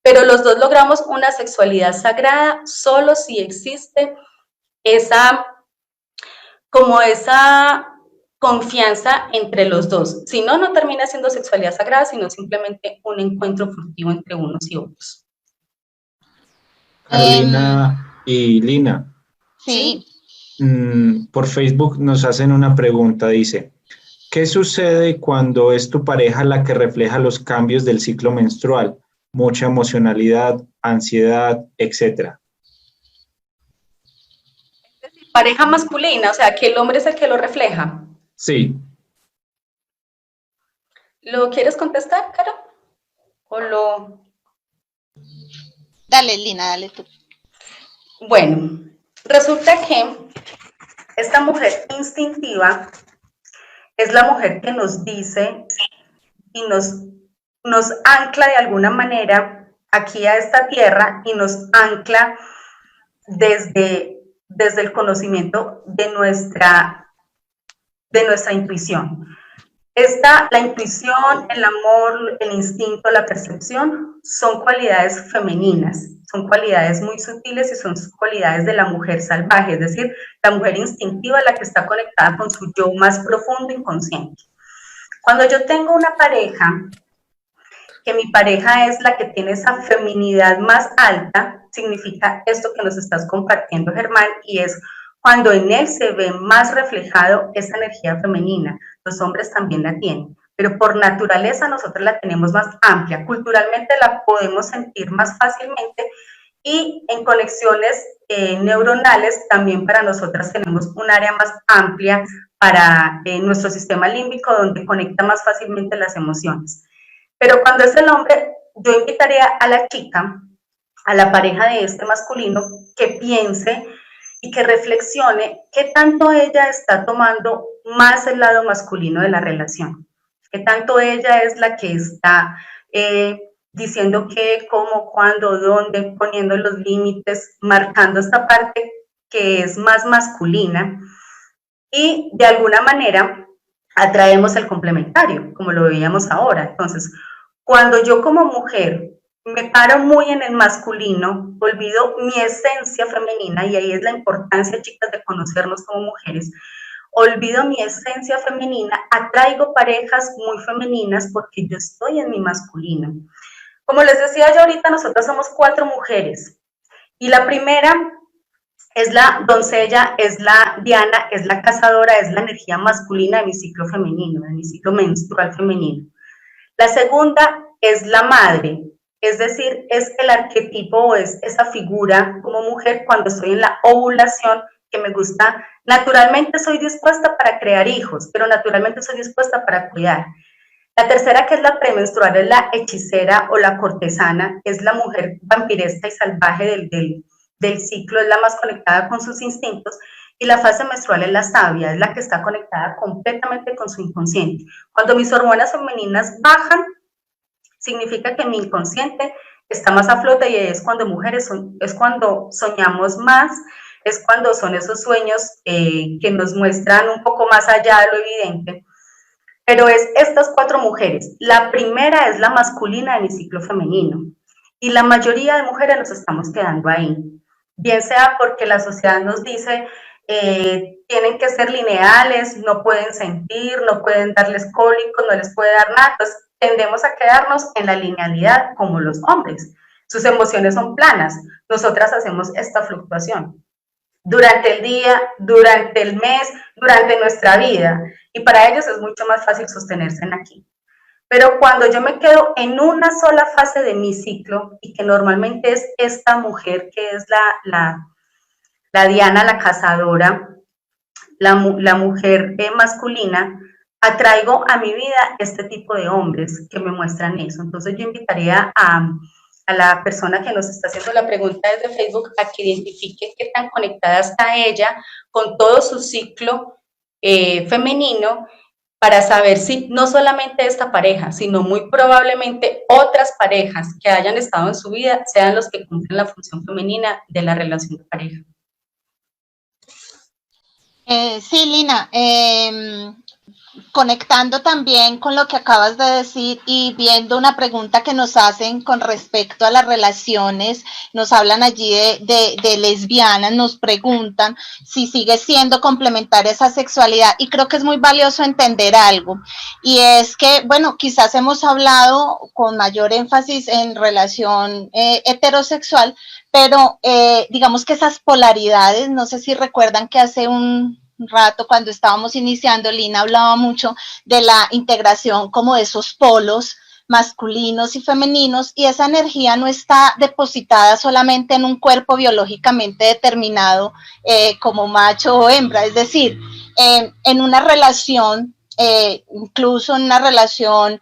Pero los dos logramos una sexualidad sagrada solo si existe esa confianza entre los dos. Si no, no termina siendo sexualidad sagrada, sino simplemente un encuentro furtivo entre unos y otros. Carolina y Lina. Sí. Por Facebook nos hacen una pregunta, dice, ¿qué sucede cuando es tu pareja la que refleja los cambios del ciclo menstrual? Mucha emocionalidad, ansiedad, etcétera. Pareja masculina, o sea, que el hombre es el que lo refleja. Sí. ¿Lo quieres contestar, Caro? ¿O lo...? Dale, Lina, dale tú. Bueno, resulta que esta mujer instintiva es la mujer que nos dice y nos ancla de alguna manera aquí a esta tierra y nos ancla desde el conocimiento de nuestra intuición. La intuición, el amor, el instinto, la percepción son cualidades femeninas, son cualidades muy sutiles y son cualidades de la mujer salvaje, es decir, la mujer instintiva, la que está conectada con su yo más profundo inconsciente. Cuando yo tengo una pareja, que mi pareja es la que tiene esa feminidad más alta, significa esto que nos estás compartiendo, Germán, y es cuando en él se ve más reflejado esa energía femenina. Los hombres también la tienen, pero por naturaleza nosotros la tenemos más amplia. Culturalmente la podemos sentir más fácilmente y en conexiones neuronales también para nosotras tenemos un área más amplia para nuestro sistema límbico donde conecta más fácilmente las emociones. Pero cuando es el hombre, yo invitaría a la chica, a la pareja de este masculino, que piense y que reflexione qué tanto ella está tomando más el lado masculino de la relación, qué tanto ella es la que está diciendo qué, cómo, cuándo, dónde, poniendo los límites, marcando esta parte que es más masculina, y de alguna manera atraemos el complementario, como lo veíamos ahora. Entonces, cuando yo como mujer me paro muy en el masculino, olvido mi esencia femenina, y ahí es la importancia, chicas, de conocernos como mujeres. Olvido mi esencia femenina, atraigo parejas muy femeninas porque yo estoy en mi masculino. Como les decía yo ahorita, nosotros somos 4 mujeres, y la primera es la doncella, es la diana, es la cazadora, es la energía masculina de mi ciclo femenino, de mi ciclo menstrual femenino. La segunda es la madre, es decir, es el arquetipo o es esa figura como mujer cuando estoy en la ovulación, que me gusta. Naturalmente soy dispuesta para crear hijos, pero naturalmente soy dispuesta para cuidar. La tercera, que es la premenstrual, es la hechicera o la cortesana, es la mujer vampiresca y salvaje del ciclo, es la más conectada con sus instintos. Y la fase menstrual es la sabia, es la que está conectada completamente con su inconsciente. Cuando mis hormonas femeninas bajan, significa que mi inconsciente está más a flote, y es cuando mujeres es cuando soñamos más, es cuando son esos sueños que nos muestran un poco más allá de lo evidente. Pero es estas 4 mujeres. La primera es la masculina de mi ciclo femenino, y la mayoría de mujeres nos estamos quedando ahí. Bien sea porque la sociedad nos dice tienen que ser lineales, no pueden sentir, no pueden darles cólicos, no les puede dar nada. Entonces tendemos a quedarnos en la linealidad como los hombres. Sus emociones son planas, nosotras hacemos esta fluctuación durante el día, durante el mes, durante nuestra vida, y para ellos es mucho más fácil sostenerse en aquí. Pero cuando yo me quedo en una sola fase de mi ciclo, y que normalmente es esta mujer que es la diana, la cazadora, la mujer masculina, atraigo a mi vida este tipo de hombres que me muestran eso. Entonces yo invitaría a la persona que nos está haciendo la pregunta desde Facebook a que identifique qué tan conectada está ella con todo su ciclo femenino, para saber si no solamente esta pareja, sino muy probablemente otras parejas que hayan estado en su vida sean los que cumplen la función femenina de la relación de pareja. Sí, Lina, conectando también con lo que acabas de decir y viendo una pregunta que nos hacen con respecto a las relaciones, nos hablan allí de lesbianas, nos preguntan si sigue siendo complementaria esa sexualidad, y creo que es muy valioso entender algo, y es que, bueno, quizás hemos hablado con mayor énfasis en relación heterosexual, pero digamos que esas polaridades, no sé si recuerdan que hace un rato cuando estábamos iniciando, Lina hablaba mucho de la integración como de esos polos masculinos y femeninos, y esa energía no está depositada solamente en un cuerpo biológicamente determinado como macho o hembra, es decir, en una relación, incluso en una relación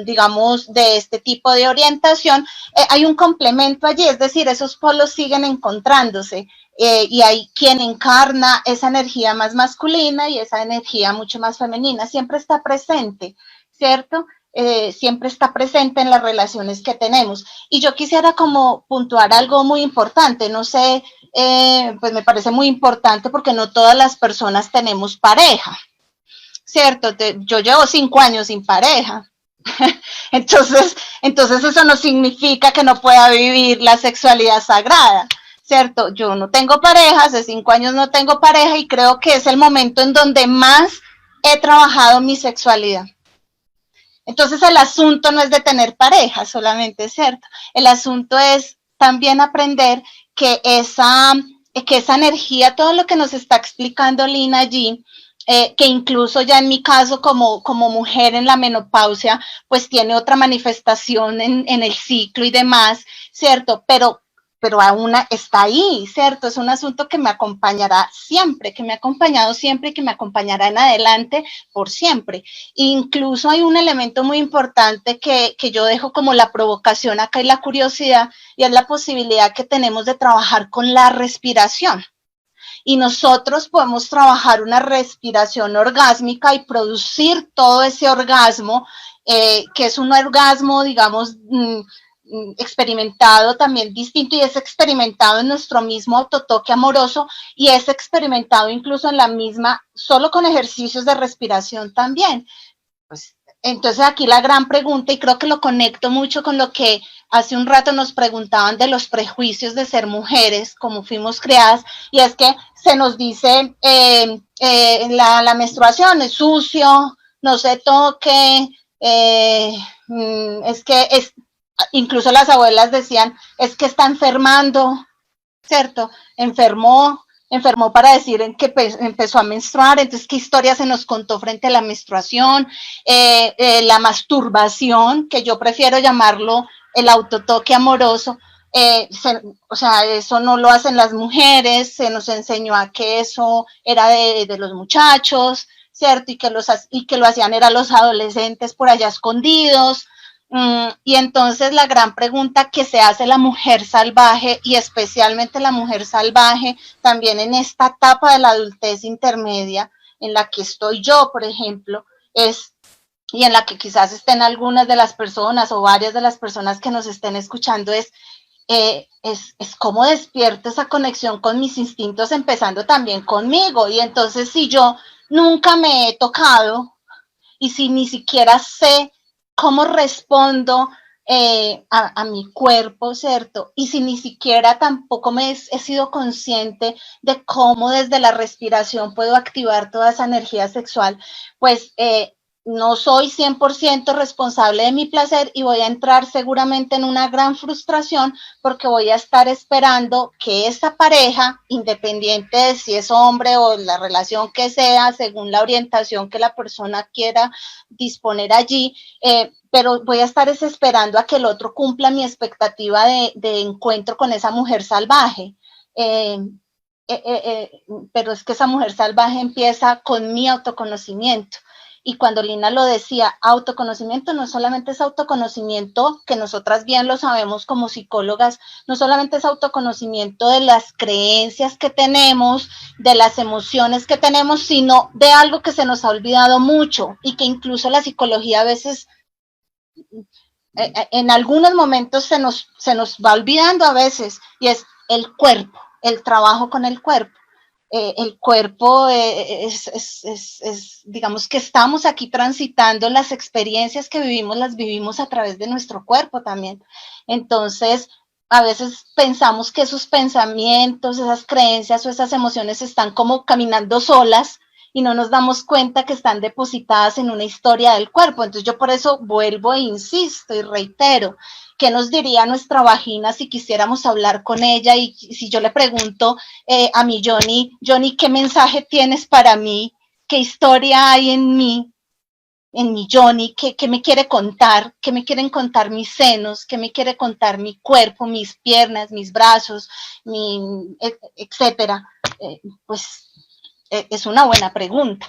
digamos de este tipo de orientación, hay un complemento allí, es decir, esos polos siguen encontrándose. Y hay quien encarna esa energía más masculina y esa energía mucho más femenina, siempre está presente, ¿cierto? Siempre está presente en las relaciones que tenemos. Y yo quisiera como puntuar algo muy importante, no sé, pues me parece muy importante porque no todas las personas tenemos pareja, ¿cierto? Yo llevo 5 años sin pareja. Entonces eso no significa que no pueda vivir la sexualidad sagrada, ¿cierto? Yo no tengo pareja, hace 5 años no tengo pareja, y creo que es el momento en donde más he trabajado mi sexualidad. Entonces el asunto no es de tener pareja solamente, ¿cierto? El asunto es también aprender que esa energía, todo lo que nos está explicando Lina allí, que incluso ya en mi caso como mujer en la menopausia, pues tiene otra manifestación en el ciclo y demás, ¿cierto? Pero pero aún está ahí, ¿cierto? Es un asunto que me acompañará siempre, que me ha acompañado siempre y que me acompañará en adelante por siempre. Incluso hay un elemento muy importante que yo dejo como la provocación acá y la curiosidad, y es la posibilidad que tenemos de trabajar con la respiración. Y nosotros podemos trabajar una respiración orgásmica y producir todo ese orgasmo, que es un orgasmo, digamos, experimentado también distinto, y es experimentado en nuestro mismo autotoque amoroso, y es experimentado incluso en la misma, solo con ejercicios de respiración también. Pues, entonces aquí la gran pregunta, y creo que lo conecto mucho con lo que hace un rato nos preguntaban de los prejuicios de ser mujeres, como fuimos creadas, y es que se nos dice la menstruación es sucio, no se toque, es que es, incluso las abuelas decían, es que está enfermando, ¿cierto? Enfermó para decir en que empezó a menstruar. Entonces, ¿qué historia se nos contó frente a la menstruación? La masturbación, que yo prefiero llamarlo el autotoque amoroso, o sea, eso no lo hacen las mujeres, se nos enseñó a que eso era de los muchachos, ¿cierto? Y que lo hacían eran los adolescentes por allá escondidos. Y entonces la gran pregunta que se hace la mujer salvaje, y especialmente la mujer salvaje también en esta etapa de la adultez intermedia, en la que estoy yo, por ejemplo, es, y en la que quizás estén algunas de las personas o varias de las personas que nos estén escuchando, es cómo despierto esa conexión con mis instintos, empezando también conmigo. Y entonces, si yo nunca me he tocado, y si ni siquiera sé cómo respondo a mi cuerpo, ¿cierto? Y si ni siquiera tampoco he sido consciente de cómo desde la respiración puedo activar toda esa energía sexual, pues no soy 100% responsable de mi placer, y voy a entrar seguramente en una gran frustración, porque voy a estar esperando que esa pareja, independiente de si es hombre o la relación que sea, según la orientación que la persona quiera disponer allí, pero voy a estar esperando a que el otro cumpla mi expectativa de encuentro con esa mujer salvaje. Pero es que esa mujer salvaje empieza con mi autoconocimiento. Y cuando Lina lo decía, autoconocimiento no solamente es autoconocimiento, que nosotras bien lo sabemos como psicólogas, no solamente es autoconocimiento de las creencias que tenemos, de las emociones que tenemos, sino de algo que se nos ha olvidado mucho, y que incluso la psicología a veces, en algunos momentos se nos va olvidando a veces, y es el cuerpo, el trabajo con el cuerpo. El cuerpo digamos que estamos aquí transitando las experiencias que vivimos, las vivimos a través de nuestro cuerpo también. Entonces, a veces pensamos que esos pensamientos, esas creencias o esas emociones están como caminando solas, y no nos damos cuenta que están depositadas en una historia del cuerpo. Entonces yo por eso vuelvo e insisto y reitero, ¿qué nos diría nuestra vagina si quisiéramos hablar con ella? Y si yo le pregunto a mi Johnny, ¿qué mensaje tienes para mí? ¿Qué historia hay en mí Johnny? ¿Qué me quiere contar? ¿Qué me quieren contar mis senos? ¿Qué me quiere contar mi cuerpo, mis piernas, mis brazos, etcétera? Pues es una buena pregunta.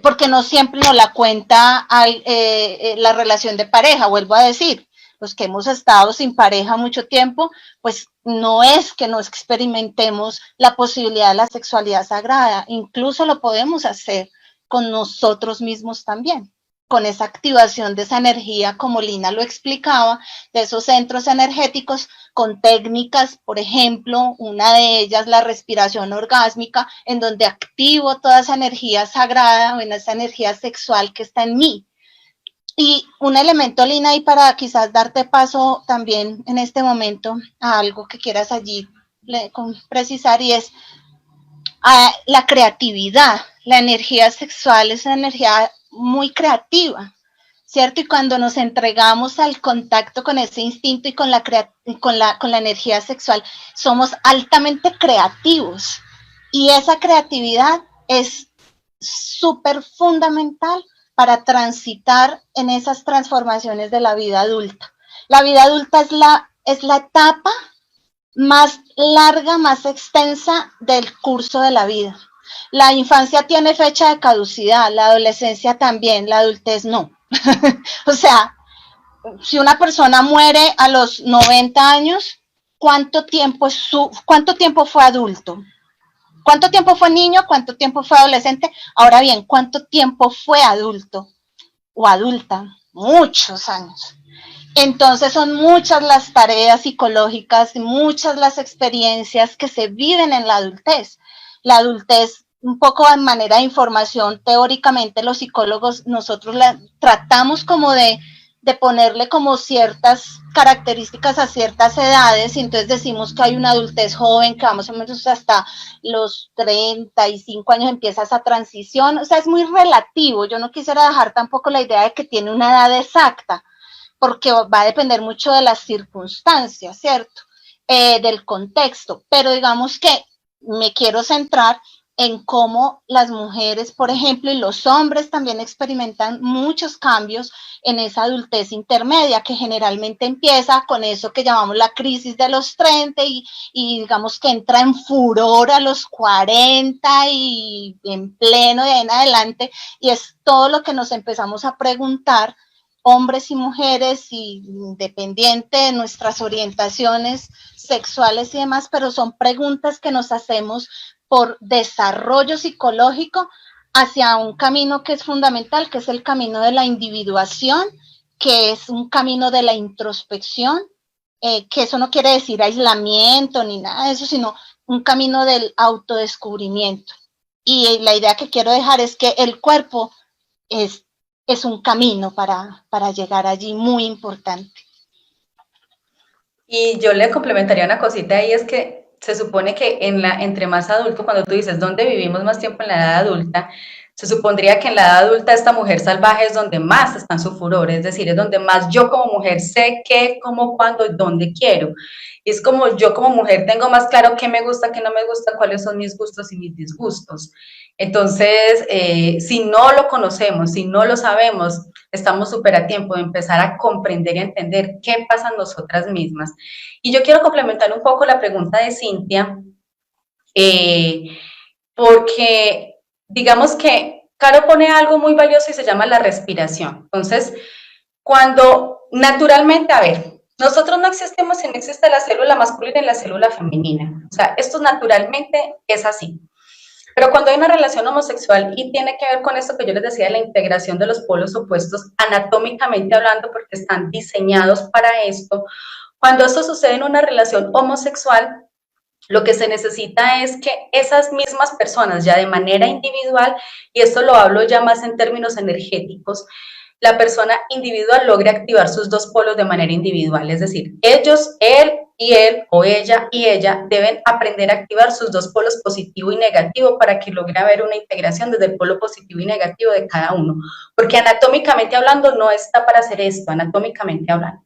Porque no siempre nos la cuenta la relación de pareja. Vuelvo a decir, los que hemos estado sin pareja mucho tiempo, pues no es que no experimentemos la posibilidad de la sexualidad sagrada, incluso lo podemos hacer con nosotros mismos también, con esa activación de esa energía, como Lina lo explicaba, de esos centros energéticos, con técnicas, por ejemplo, una de ellas la respiración orgásmica, en donde activo toda esa energía sagrada, o en esa energía sexual que está en mí. Y un elemento, Lina, y para quizás darte paso también en este momento a algo que quieras allí precisar, y es la creatividad. La energía sexual es una energía muy creativa, ¿cierto? Y cuando nos entregamos al contacto con ese instinto y con la energía sexual, somos altamente creativos. Y esa creatividad es súper fundamental para transitar en esas transformaciones de la vida adulta. La vida adulta es la etapa más larga, más extensa del curso de la vida. La infancia tiene fecha de caducidad, la adolescencia también, la adultez no. O sea, si una persona muere a los 90 años, ¿cuánto tiempo fue adulto? ¿Cuánto tiempo fue niño? ¿Cuánto tiempo fue adolescente? Ahora bien, ¿cuánto tiempo fue adulto o adulta? Muchos años. Entonces son muchas las tareas psicológicas, muchas las experiencias que se viven en la adultez. La adultez, un poco en manera de información, teóricamente los psicólogos, nosotros la tratamos como de ponerle como ciertas características a ciertas edades, y entonces decimos que hay una adultez joven que vamos a menos hasta los 35 años empieza esa transición, o sea, es muy relativo. Yo no quisiera dejar tampoco la idea de que tiene una edad exacta, porque va a depender mucho de las circunstancias, ¿cierto? Del contexto, pero digamos que me quiero centrar en cómo las mujeres, por ejemplo, y los hombres también experimentan muchos cambios en esa adultez intermedia, que generalmente empieza con eso que llamamos la crisis de los 30 y digamos que entra en furor a los 40 y en pleno de ahí en adelante, y es todo lo que nos empezamos a preguntar, hombres y mujeres, y independiente de nuestras orientaciones sexuales y demás, pero son preguntas que nos hacemos por desarrollo psicológico hacia un camino que es fundamental, que es el camino de la individuación, que es un camino de la introspección, que eso no quiere decir aislamiento ni nada de eso, sino un camino del autodescubrimiento. Y la idea que quiero dejar es que el cuerpo es un camino para llegar allí muy importante. Y yo le complementaría una cosita ahí, es que se supone que entre más adulto, cuando tú dices dónde vivimos más tiempo en la edad adulta, se supondría que en la edad adulta esta mujer salvaje es donde más está en su furor, es decir, es donde más yo como mujer sé qué, cómo, cuándo y dónde quiero. Y es como yo como mujer tengo más claro qué me gusta, qué no me gusta, cuáles son mis gustos y mis disgustos. Entonces, si no lo conocemos, si no lo sabemos, estamos súper a tiempo de empezar a comprender y entender qué pasa en nosotras mismas. Y yo quiero complementar un poco la pregunta de Cintia, porque digamos que Caro pone algo muy valioso y se llama la respiración. Entonces, cuando naturalmente, a ver, nosotros no existimos si no existe la célula masculina y la célula femenina. O sea, esto naturalmente es así. Pero cuando hay una relación homosexual y tiene que ver con esto que yo les decía, la integración de los polos opuestos, anatómicamente hablando, porque están diseñados para esto, cuando esto sucede en una relación homosexual, lo que se necesita es que esas mismas personas, ya de manera individual, y esto lo hablo ya más en términos energéticos, la persona individual logre activar sus dos polos de manera individual, es decir, ellos, él o ella y ella deben aprender a activar sus dos polos positivo y negativo para que logre haber una integración desde el polo positivo y negativo de cada uno, porque anatómicamente hablando no está para hacer esto, anatómicamente hablando.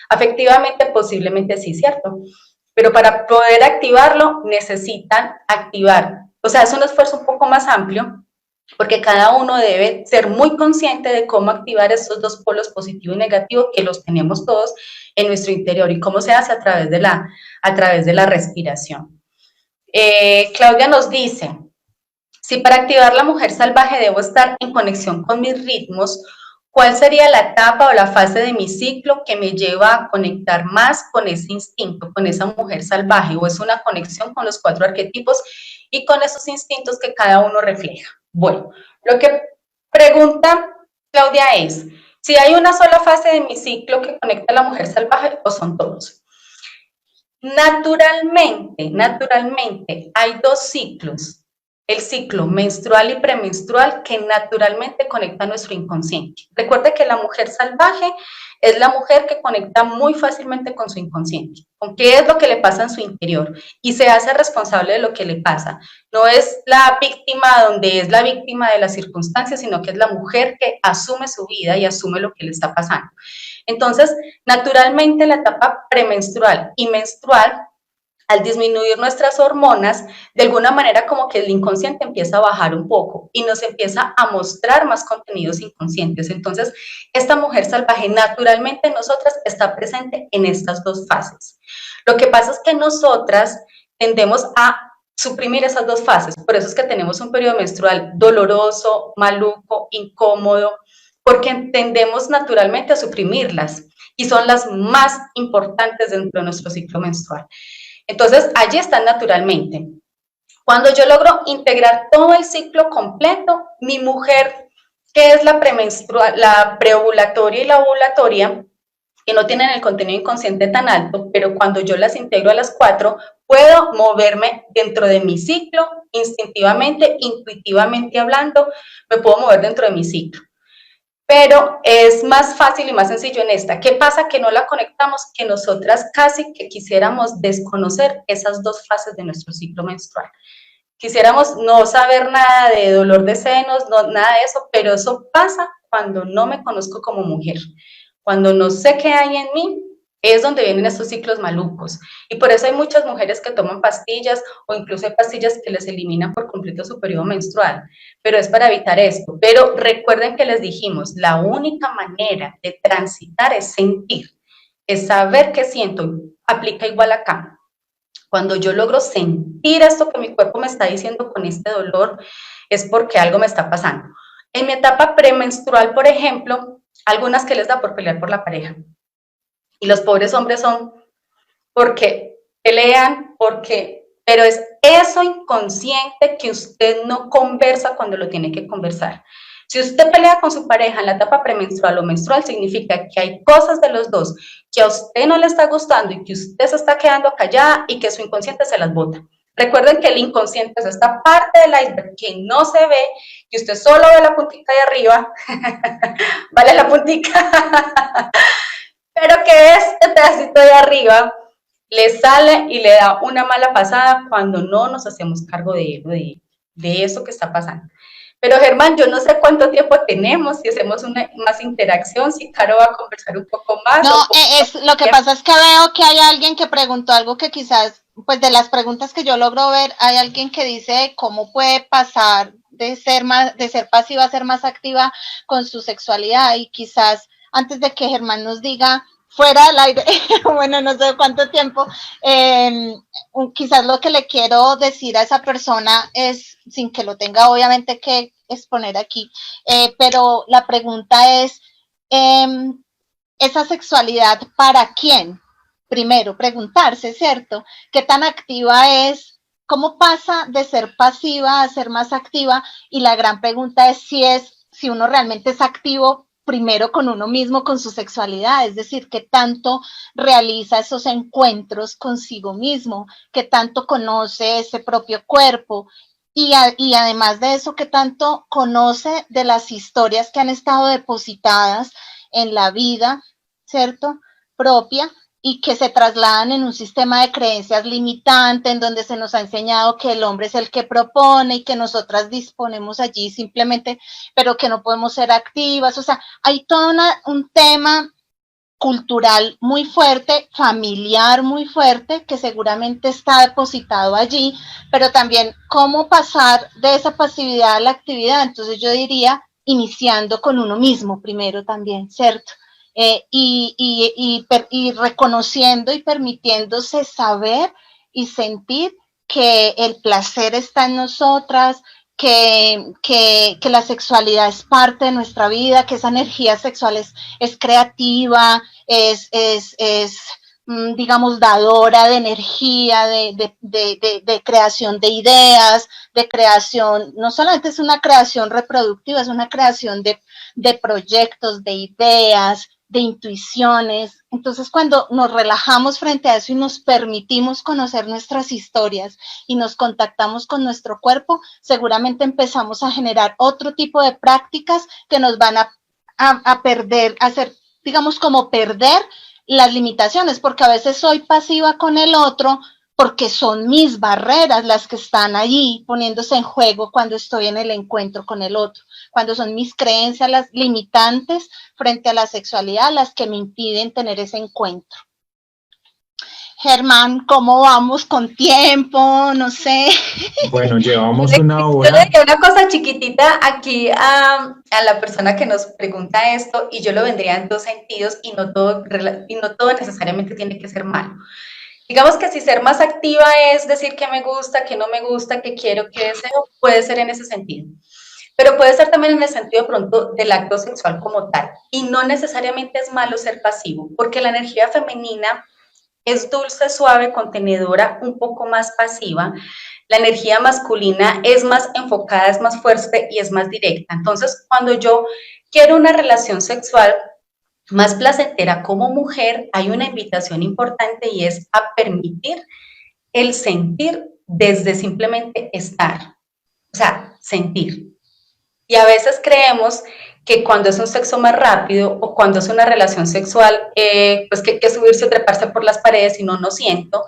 Afectivamente posiblemente sí, ¿cierto? Pero para poder activarlo necesitan activar, o sea, es un esfuerzo un poco más amplio, porque cada uno debe ser muy consciente de cómo activar estos dos polos positivo y negativo que los tenemos todos en nuestro interior y cómo se hace a través de la respiración. Claudia nos dice, si para activar la mujer salvaje debo estar en conexión con mis ritmos, ¿cuál sería la etapa o la fase de mi ciclo que me lleva a conectar más con ese instinto, con esa mujer salvaje? ¿O es una conexión con los 4 arquetipos y con esos instintos que cada uno refleja? Bueno, lo que pregunta Claudia es, si hay una sola fase de mi ciclo que conecta a la mujer salvaje o son todos. Naturalmente, hay 2 ciclos, el ciclo menstrual y premenstrual, que naturalmente conecta a nuestro inconsciente. Recuerda que la mujer salvaje es la mujer que conecta muy fácilmente con su inconsciente, con qué es lo que le pasa en su interior y se hace responsable de lo que le pasa. No es la víctima donde es la víctima de las circunstancias, sino que es la mujer que asume su vida y asume lo que le está pasando. Entonces, naturalmente la etapa premenstrual y menstrual al disminuir nuestras hormonas, de alguna manera como que el inconsciente empieza a bajar un poco y nos empieza a mostrar más contenidos inconscientes. Entonces, esta mujer salvaje naturalmente en nosotras está presente en estas dos fases. Lo que pasa es que nosotras tendemos a suprimir esas dos fases, por eso es que tenemos un periodo menstrual doloroso, maluco, incómodo, porque tendemos naturalmente a suprimirlas y son las más importantes dentro de nuestro ciclo menstrual. Entonces, allí están naturalmente. Cuando yo logro integrar todo el ciclo completo, mi mujer, que es la premenstrual, la preovulatoria y la ovulatoria, que no tienen el contenido inconsciente tan alto, pero cuando yo las integro a las 4, puedo moverme dentro de mi ciclo, instintivamente, intuitivamente hablando, me puedo mover dentro de mi ciclo. Pero es más fácil y más sencillo en esta. ¿Qué pasa? Que no la conectamos, que nosotras casi que quisiéramos desconocer esas dos fases de nuestro ciclo menstrual. Quisiéramos no saber nada de dolor de senos, no, nada de eso, pero eso pasa cuando no me conozco como mujer. Cuando no sé qué hay en mí, es donde vienen estos ciclos malucos. Y por eso hay muchas mujeres que toman pastillas o incluso hay pastillas que les eliminan por completo su periodo menstrual. Pero es para evitar esto. Pero recuerden que les dijimos, la única manera de transitar es sentir, es saber qué siento. Aplica igual acá. Cuando yo logro sentir esto que mi cuerpo me está diciendo con este dolor, es porque algo me está pasando. En mi etapa premenstrual, por ejemplo, algunas que les da por pelear por la pareja. Y los pobres hombres son porque pelean, pero es eso inconsciente que usted no conversa cuando lo tiene que conversar. Si usted pelea con su pareja en la etapa premenstrual o menstrual, significa que hay cosas de los dos que a usted no le está gustando y que usted se está quedando callada y que su inconsciente se las bota. Recuerden que el inconsciente es esta parte del iceberg que no se ve, que usted solo ve la puntita de arriba, vale la puntita, pero que este pedacito de arriba le sale y le da una mala pasada cuando no nos hacemos cargo de eso que está pasando. Pero Germán, yo no sé cuánto tiempo tenemos, si hacemos una más interacción, si Caro va a conversar un poco más. No, lo que pasa es que veo que hay alguien que preguntó algo que quizás, pues de las preguntas que yo logro ver, hay alguien que dice cómo puede pasar de ser pasiva a ser más activa con su sexualidad, y quizás antes de que Germán nos diga fuera del aire, bueno, no sé cuánto tiempo, quizás lo que le quiero decir a esa persona es, sin que lo tenga obviamente que exponer aquí, pero la pregunta es, esa sexualidad, ¿para quién? Primero, preguntarse, ¿cierto? ¿Qué tan activa es? ¿Cómo pasa de ser pasiva a ser más activa? Y la gran pregunta es si uno realmente es activo primero con uno mismo, con su sexualidad, es decir, qué tanto realiza esos encuentros consigo mismo, qué tanto conoce ese propio cuerpo, y además de eso, qué tanto conoce de las historias que han estado depositadas en la vida, ¿cierto?, propia, y que se trasladan en un sistema de creencias limitante, en donde se nos ha enseñado que el hombre es el que propone y que nosotras disponemos allí simplemente, pero que no podemos ser activas. O sea, hay todo un tema cultural muy fuerte, familiar muy fuerte, que seguramente está depositado allí, pero también cómo pasar de esa pasividad a la actividad. Entonces yo diría, iniciando con uno mismo primero también, ¿cierto? Y reconociendo y permitiéndose saber y sentir que el placer está en nosotras, que la sexualidad es parte de nuestra vida, que esa energía sexual es creativa, digamos, dadora de energía, de creación de ideas, de creación, no solamente es una creación reproductiva, es una creación de proyectos, de ideas, de intuiciones. Entonces, cuando nos relajamos frente a eso y nos permitimos conocer nuestras historias y nos contactamos con nuestro cuerpo, seguramente empezamos a generar otro tipo de prácticas que nos van a perder, a hacer, digamos, como perder las limitaciones, porque a veces soy pasiva con el otro porque son mis barreras las que están allí poniéndose en juego cuando estoy en el encuentro con el otro, cuando son mis creencias las limitantes frente a la sexualidad las que me impiden tener ese encuentro. Germán, ¿cómo vamos con tiempo? No sé. Bueno, llevamos una Yo le hora. diría una cosa chiquitita aquí a la persona que nos pregunta esto y yo lo vendría en dos sentidos y no todo necesariamente tiene que ser malo. Digamos que si ser más activa es decir qué me gusta, qué no me gusta, qué quiero, qué deseo, puede ser en ese sentido. Pero puede ser también en el sentido de pronto del acto sexual como tal. Y no necesariamente es malo ser pasivo, porque la energía femenina es dulce, suave, contenedora, un poco más pasiva. La energía masculina es más enfocada, es más fuerte y es más directa. Entonces, cuando yo quiero una relación sexual más placentera como mujer, hay una invitación importante y es a permitir el sentir desde simplemente estar, o sea, sentir. Y a veces creemos que cuando es un sexo más rápido o cuando es una relación sexual, pues que subirse o treparse por las paredes y no siento,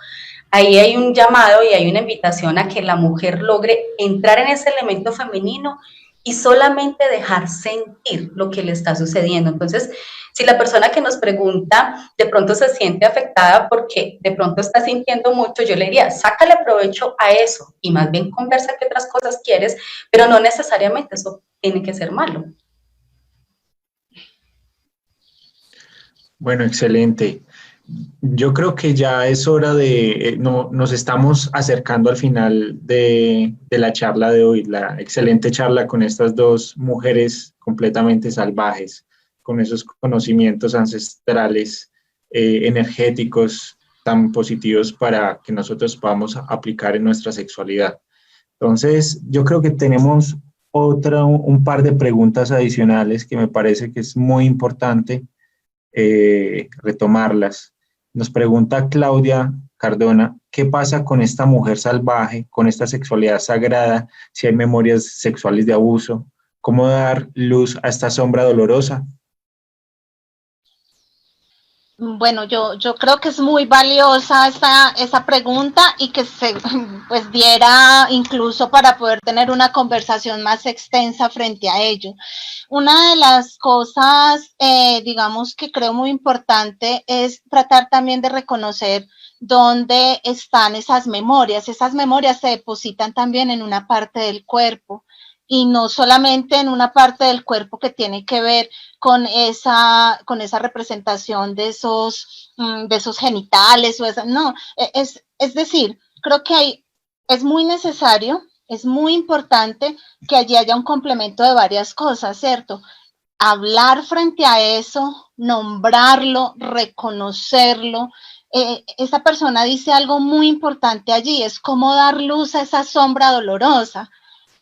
ahí hay un llamado y hay una invitación a que la mujer logre entrar en ese elemento femenino y solamente dejar sentir lo que le está sucediendo. Entonces, si la persona que nos pregunta de pronto se siente afectada porque de pronto está sintiendo mucho, yo le diría, sácale provecho a eso y más bien conversa qué otras cosas quieres, pero no necesariamente eso tiene que ser malo. Bueno, excelente. Yo creo que ya es hora de, no, nos estamos acercando al final de la charla de hoy, la excelente charla con estas dos mujeres completamente salvajes, con esos conocimientos ancestrales, energéticos tan positivos para que nosotros podamos aplicar en nuestra sexualidad. Entonces, yo creo que tenemos un par de preguntas adicionales que me parece que es muy importante retomarlas. Nos pregunta Claudia Cardona, ¿qué pasa con esta mujer salvaje, con esta sexualidad sagrada, si hay memorias sexuales de abuso? ¿Cómo dar luz a esta sombra dolorosa? Bueno, yo creo que es muy valiosa esa pregunta y que se pues diera incluso para poder tener una conversación más extensa frente a ello. Una de las cosas, digamos, que creo muy importante es tratar también de reconocer dónde están esas memorias. Esas memorias se depositan también en una parte del cuerpo y no solamente en una parte del cuerpo que tiene que ver con esa representación de esos genitales, o esa, no, es decir, creo que es muy necesario, es muy importante que allí haya un complemento de varias cosas, ¿cierto? Hablar frente a eso, nombrarlo, reconocerlo. Esa persona dice algo muy importante allí, es cómo dar luz a esa sombra dolorosa.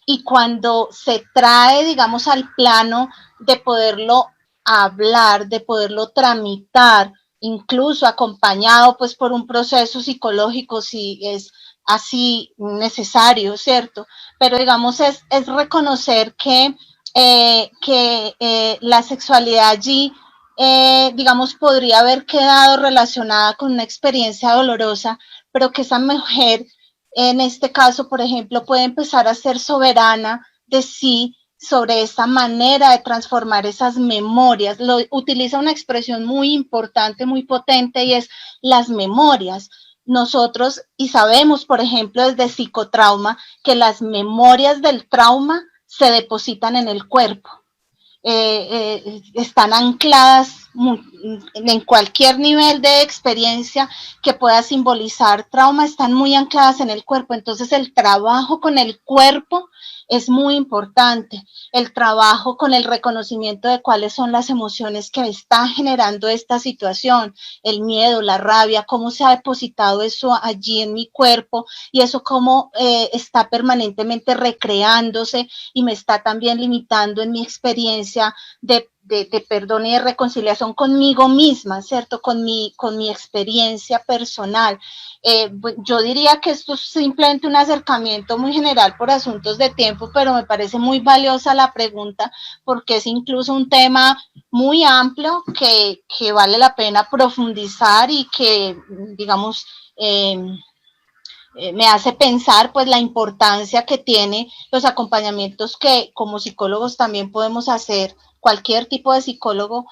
Y cuando se trae, digamos, al plano de poderlo hablar, de poderlo tramitar, incluso acompañado pues por un proceso psicológico si es así necesario, ¿cierto? Pero digamos es reconocer que la sexualidad allí, digamos, podría haber quedado relacionada con una experiencia dolorosa, pero que esa mujer en este caso, por ejemplo, puede empezar a ser soberana de sí sobre esa manera de transformar esas memorias. Utiliza una expresión muy importante, muy potente y es las memorias. Nosotros, y sabemos, por ejemplo, desde psicotrauma, que las memorias del trauma se depositan en el cuerpo. Están ancladas en cualquier nivel de experiencia que pueda simbolizar trauma, están muy ancladas en el cuerpo. Entonces el trabajo con el cuerpo es muy importante, el trabajo con el reconocimiento de cuáles son las emociones que están generando esta situación, el miedo, la rabia, cómo se ha depositado eso allí en mi cuerpo y eso cómo está permanentemente recreándose y me está también limitando en mi experiencia de perdón y de reconciliación conmigo misma, ¿cierto? Con mi experiencia personal. Yo diría que esto es simplemente un acercamiento muy general por asuntos de tiempo, pero me parece muy valiosa la pregunta porque es incluso un tema muy amplio que vale la pena profundizar y que, digamos, me hace pensar pues la importancia que tiene los acompañamientos que como psicólogos también podemos hacer. Cualquier tipo de psicólogo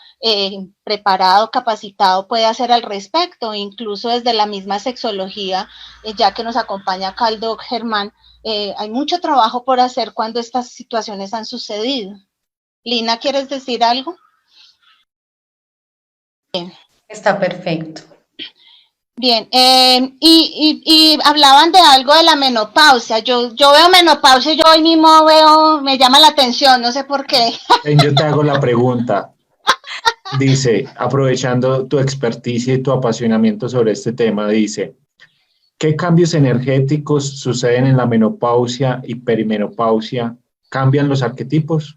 preparado, capacitado puede hacer al respecto, incluso desde la misma sexología, ya que nos acompaña acá el doc Germán, hay mucho trabajo por hacer cuando estas situaciones han sucedido. Lina, ¿quieres decir algo? Está perfecto. Bien, y hablaban de algo de la menopausia. Yo veo menopausia, yo hoy mismo veo, me llama la atención, no sé por qué. Yo te hago la pregunta. Dice, aprovechando tu experticia y tu apasionamiento sobre este tema, dice, ¿qué cambios energéticos suceden en la menopausia y perimenopausia? ¿Cambian los arquetipos?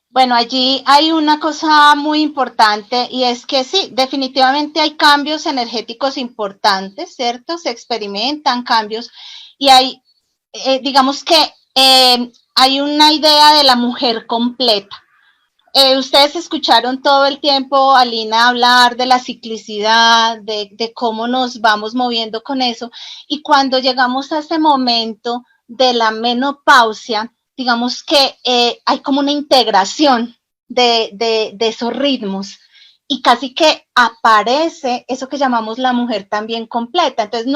Bueno, allí hay una cosa muy importante y es que sí, definitivamente hay cambios energéticos importantes, ¿cierto? Se experimentan cambios y hay, digamos que hay una idea de la mujer completa. Ustedes escucharon todo el tiempo a Lina hablar de la ciclicidad, de cómo nos vamos moviendo con eso. Y cuando llegamos a ese momento de la menopausia, digamos que hay como una integración de esos ritmos y casi que aparece eso que llamamos la mujer también completa. Entonces,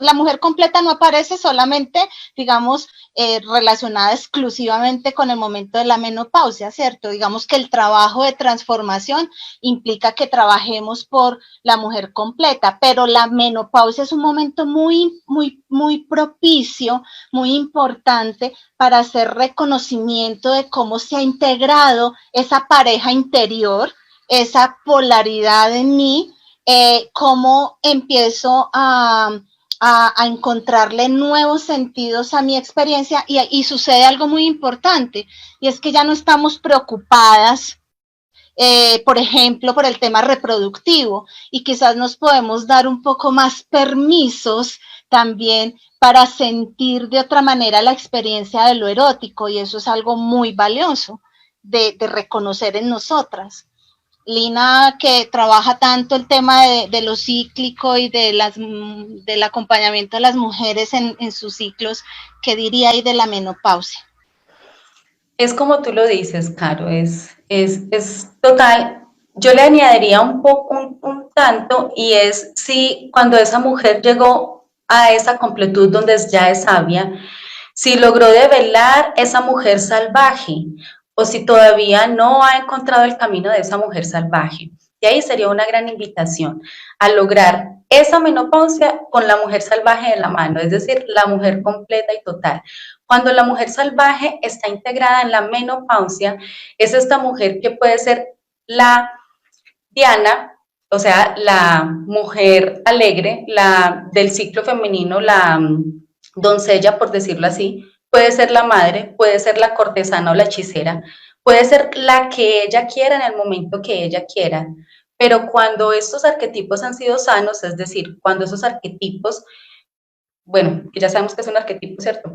la mujer completa no aparece solamente, digamos, relacionada exclusivamente con el momento de la menopausia, ¿cierto? Digamos que el trabajo de transformación implica que trabajemos por la mujer completa, pero la menopausia es un momento muy propicio, muy importante para hacer reconocimiento de cómo se ha integrado esa pareja interior, esa polaridad en mí, cómo empiezo a encontrarle nuevos sentidos a mi experiencia y sucede algo muy importante y es que ya no estamos preocupadas, por ejemplo, por el tema reproductivo y quizás nos podemos dar un poco más permisos también para sentir de otra manera la experiencia de lo erótico y eso es algo muy valioso de reconocer en nosotras. Lina, que trabaja tanto el tema de lo cíclico y del acompañamiento de las mujeres en sus ciclos, ¿qué diría ahí de la menopausia? Es como tú lo dices, Caro, es total. Yo le añadiría un poco, un tanto, y es si cuando esa mujer llegó a esa completud donde ya es sabia, si logró develar esa mujer salvaje o si todavía no ha encontrado el camino de esa mujer salvaje. Y ahí sería una gran invitación a lograr esa menopausia con la mujer salvaje de la mano, es decir, la mujer completa y total. Cuando la mujer salvaje está integrada en la menopausia, es esta mujer que puede ser la Diana, o sea, la mujer alegre, la del ciclo femenino, la doncella, por decirlo así, puede ser la madre, puede ser la cortesana o la hechicera, puede ser la que ella quiera en el momento que ella quiera, pero cuando estos arquetipos han sido sanos, es decir, cuando esos arquetipos, bueno, que ya sabemos que es un arquetipo, ¿cierto?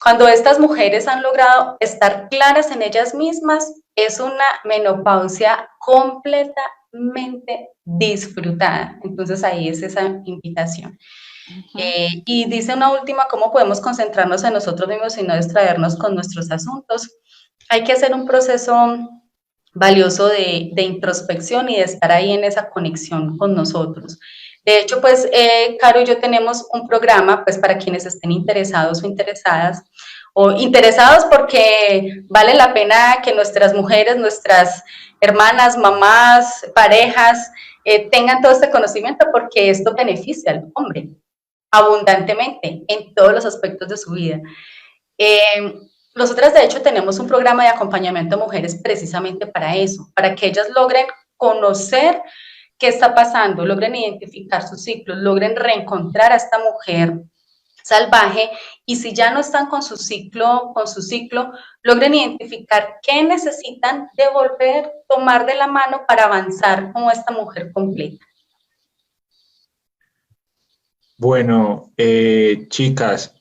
Cuando estas mujeres han logrado estar claras en ellas mismas, es una menopausia completamente disfrutada. Entonces ahí es esa invitación. Y dice una última, ¿cómo podemos concentrarnos en nosotros mismos y no distraernos con nuestros asuntos? Hay que hacer un proceso valioso de introspección y de estar ahí en esa conexión con nosotros. De hecho, pues, Caro y yo tenemos un programa, pues, para quienes estén interesados o interesadas, o interesados porque vale la pena que nuestras mujeres, nuestras hermanas, mamás, parejas, tengan todo este conocimiento porque esto beneficia al hombre abundantemente en todos los aspectos de su vida. Nosotras, de hecho, tenemos un programa de acompañamiento a mujeres precisamente para eso, para que ellas logren conocer qué está pasando, logren identificar sus ciclos, logren reencontrar a esta mujer salvaje y si ya no están con su ciclo, logren identificar qué necesitan devolver, tomar de la mano para avanzar como esta mujer completa. Bueno, chicas,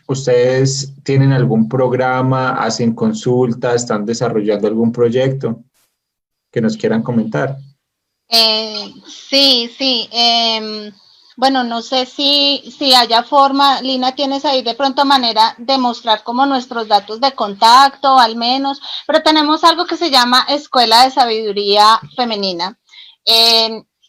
¿ustedes tienen algún programa, hacen consultas, están desarrollando algún proyecto que nos quieran comentar? Sí. Bueno, no sé si haya forma, Lina, tienes ahí de pronto manera de mostrar como nuestros datos de contacto, al menos, pero tenemos algo que se llama Escuela de Sabiduría Femenina.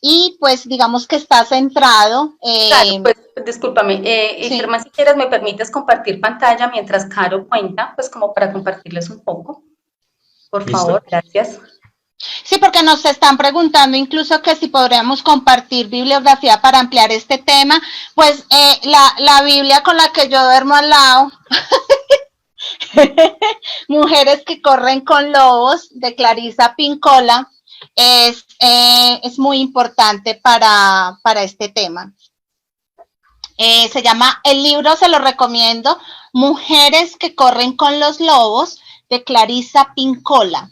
Y pues digamos que está centrado. Claro, pues discúlpame, Sí. Germán, si quieres me permites compartir pantalla mientras Caro cuenta, pues como para compartirles un poco. Por Listo. favor, gracias. Sí, porque nos están preguntando incluso que si podríamos compartir bibliografía para ampliar este tema. Pues la Biblia con la que yo duermo al lado, Mujeres que corren con lobos, de Clarisa Pincola, es muy importante para este tema. Se llama, el libro se lo recomiendo, Mujeres que corren con los lobos, de Clarisa Pincola.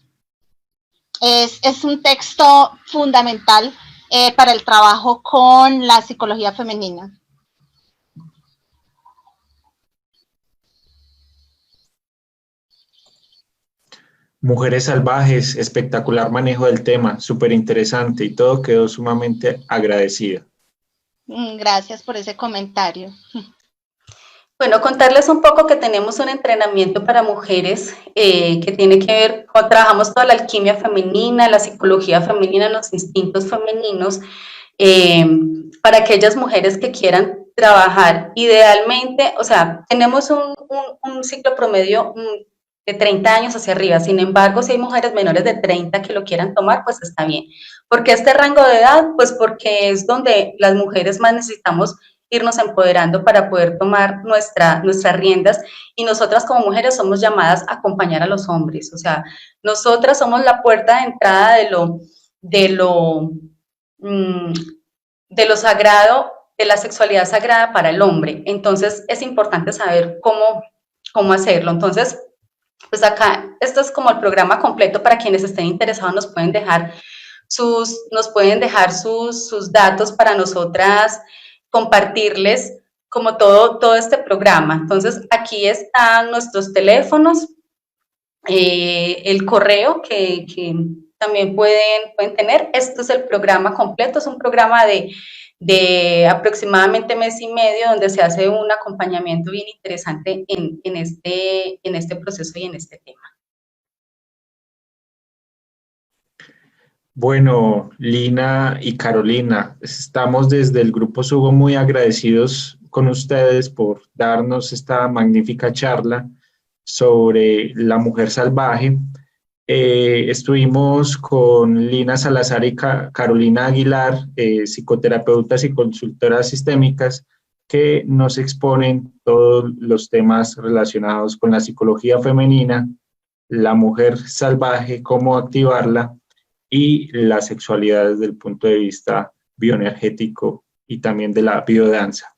Es un texto fundamental para el trabajo con la psicología femenina. Mujeres salvajes, espectacular manejo del tema, súper interesante y todo quedó sumamente agradecido. Gracias por ese comentario. Bueno, contarles un poco que tenemos un entrenamiento para mujeres que tiene que ver con, trabajamos toda la alquimia femenina, la psicología femenina, los instintos femeninos, para aquellas mujeres que quieran trabajar. Idealmente, o sea, tenemos un ciclo promedio de 30 años hacia arriba, sin embargo, si hay mujeres menores de 30 que lo quieran tomar, pues está bien. ¿Por qué este rango de edad? Pues porque es donde las mujeres más necesitamos irnos empoderando para poder tomar nuestras riendas, y nosotras como mujeres somos llamadas a acompañar a los hombres, o sea, nosotras somos la puerta de entrada de lo sagrado, de la sexualidad sagrada para el hombre, entonces es importante saber cómo hacerlo. Entonces, pues acá, esto es como el programa completo. Para quienes estén interesados nos pueden dejar sus datos para nosotras compartirles como todo este programa. Entonces, aquí están nuestros teléfonos, el correo que también pueden tener. Esto es el programa completo, es un programa de aproximadamente mes y medio, donde se hace un acompañamiento bien interesante en este proceso y en este tema. Bueno, Lina y Carolina, estamos desde el Grupo Sugo muy agradecidos con ustedes por darnos esta magnífica charla sobre la mujer salvaje. Estuvimos con Lina Salazar y Carolina Aguilar, psicoterapeutas y consultoras sistémicas, que nos exponen todos los temas relacionados con la psicología femenina, la mujer salvaje, cómo activarla, y la sexualidad desde el punto de vista bioenergético y también de la biodanza.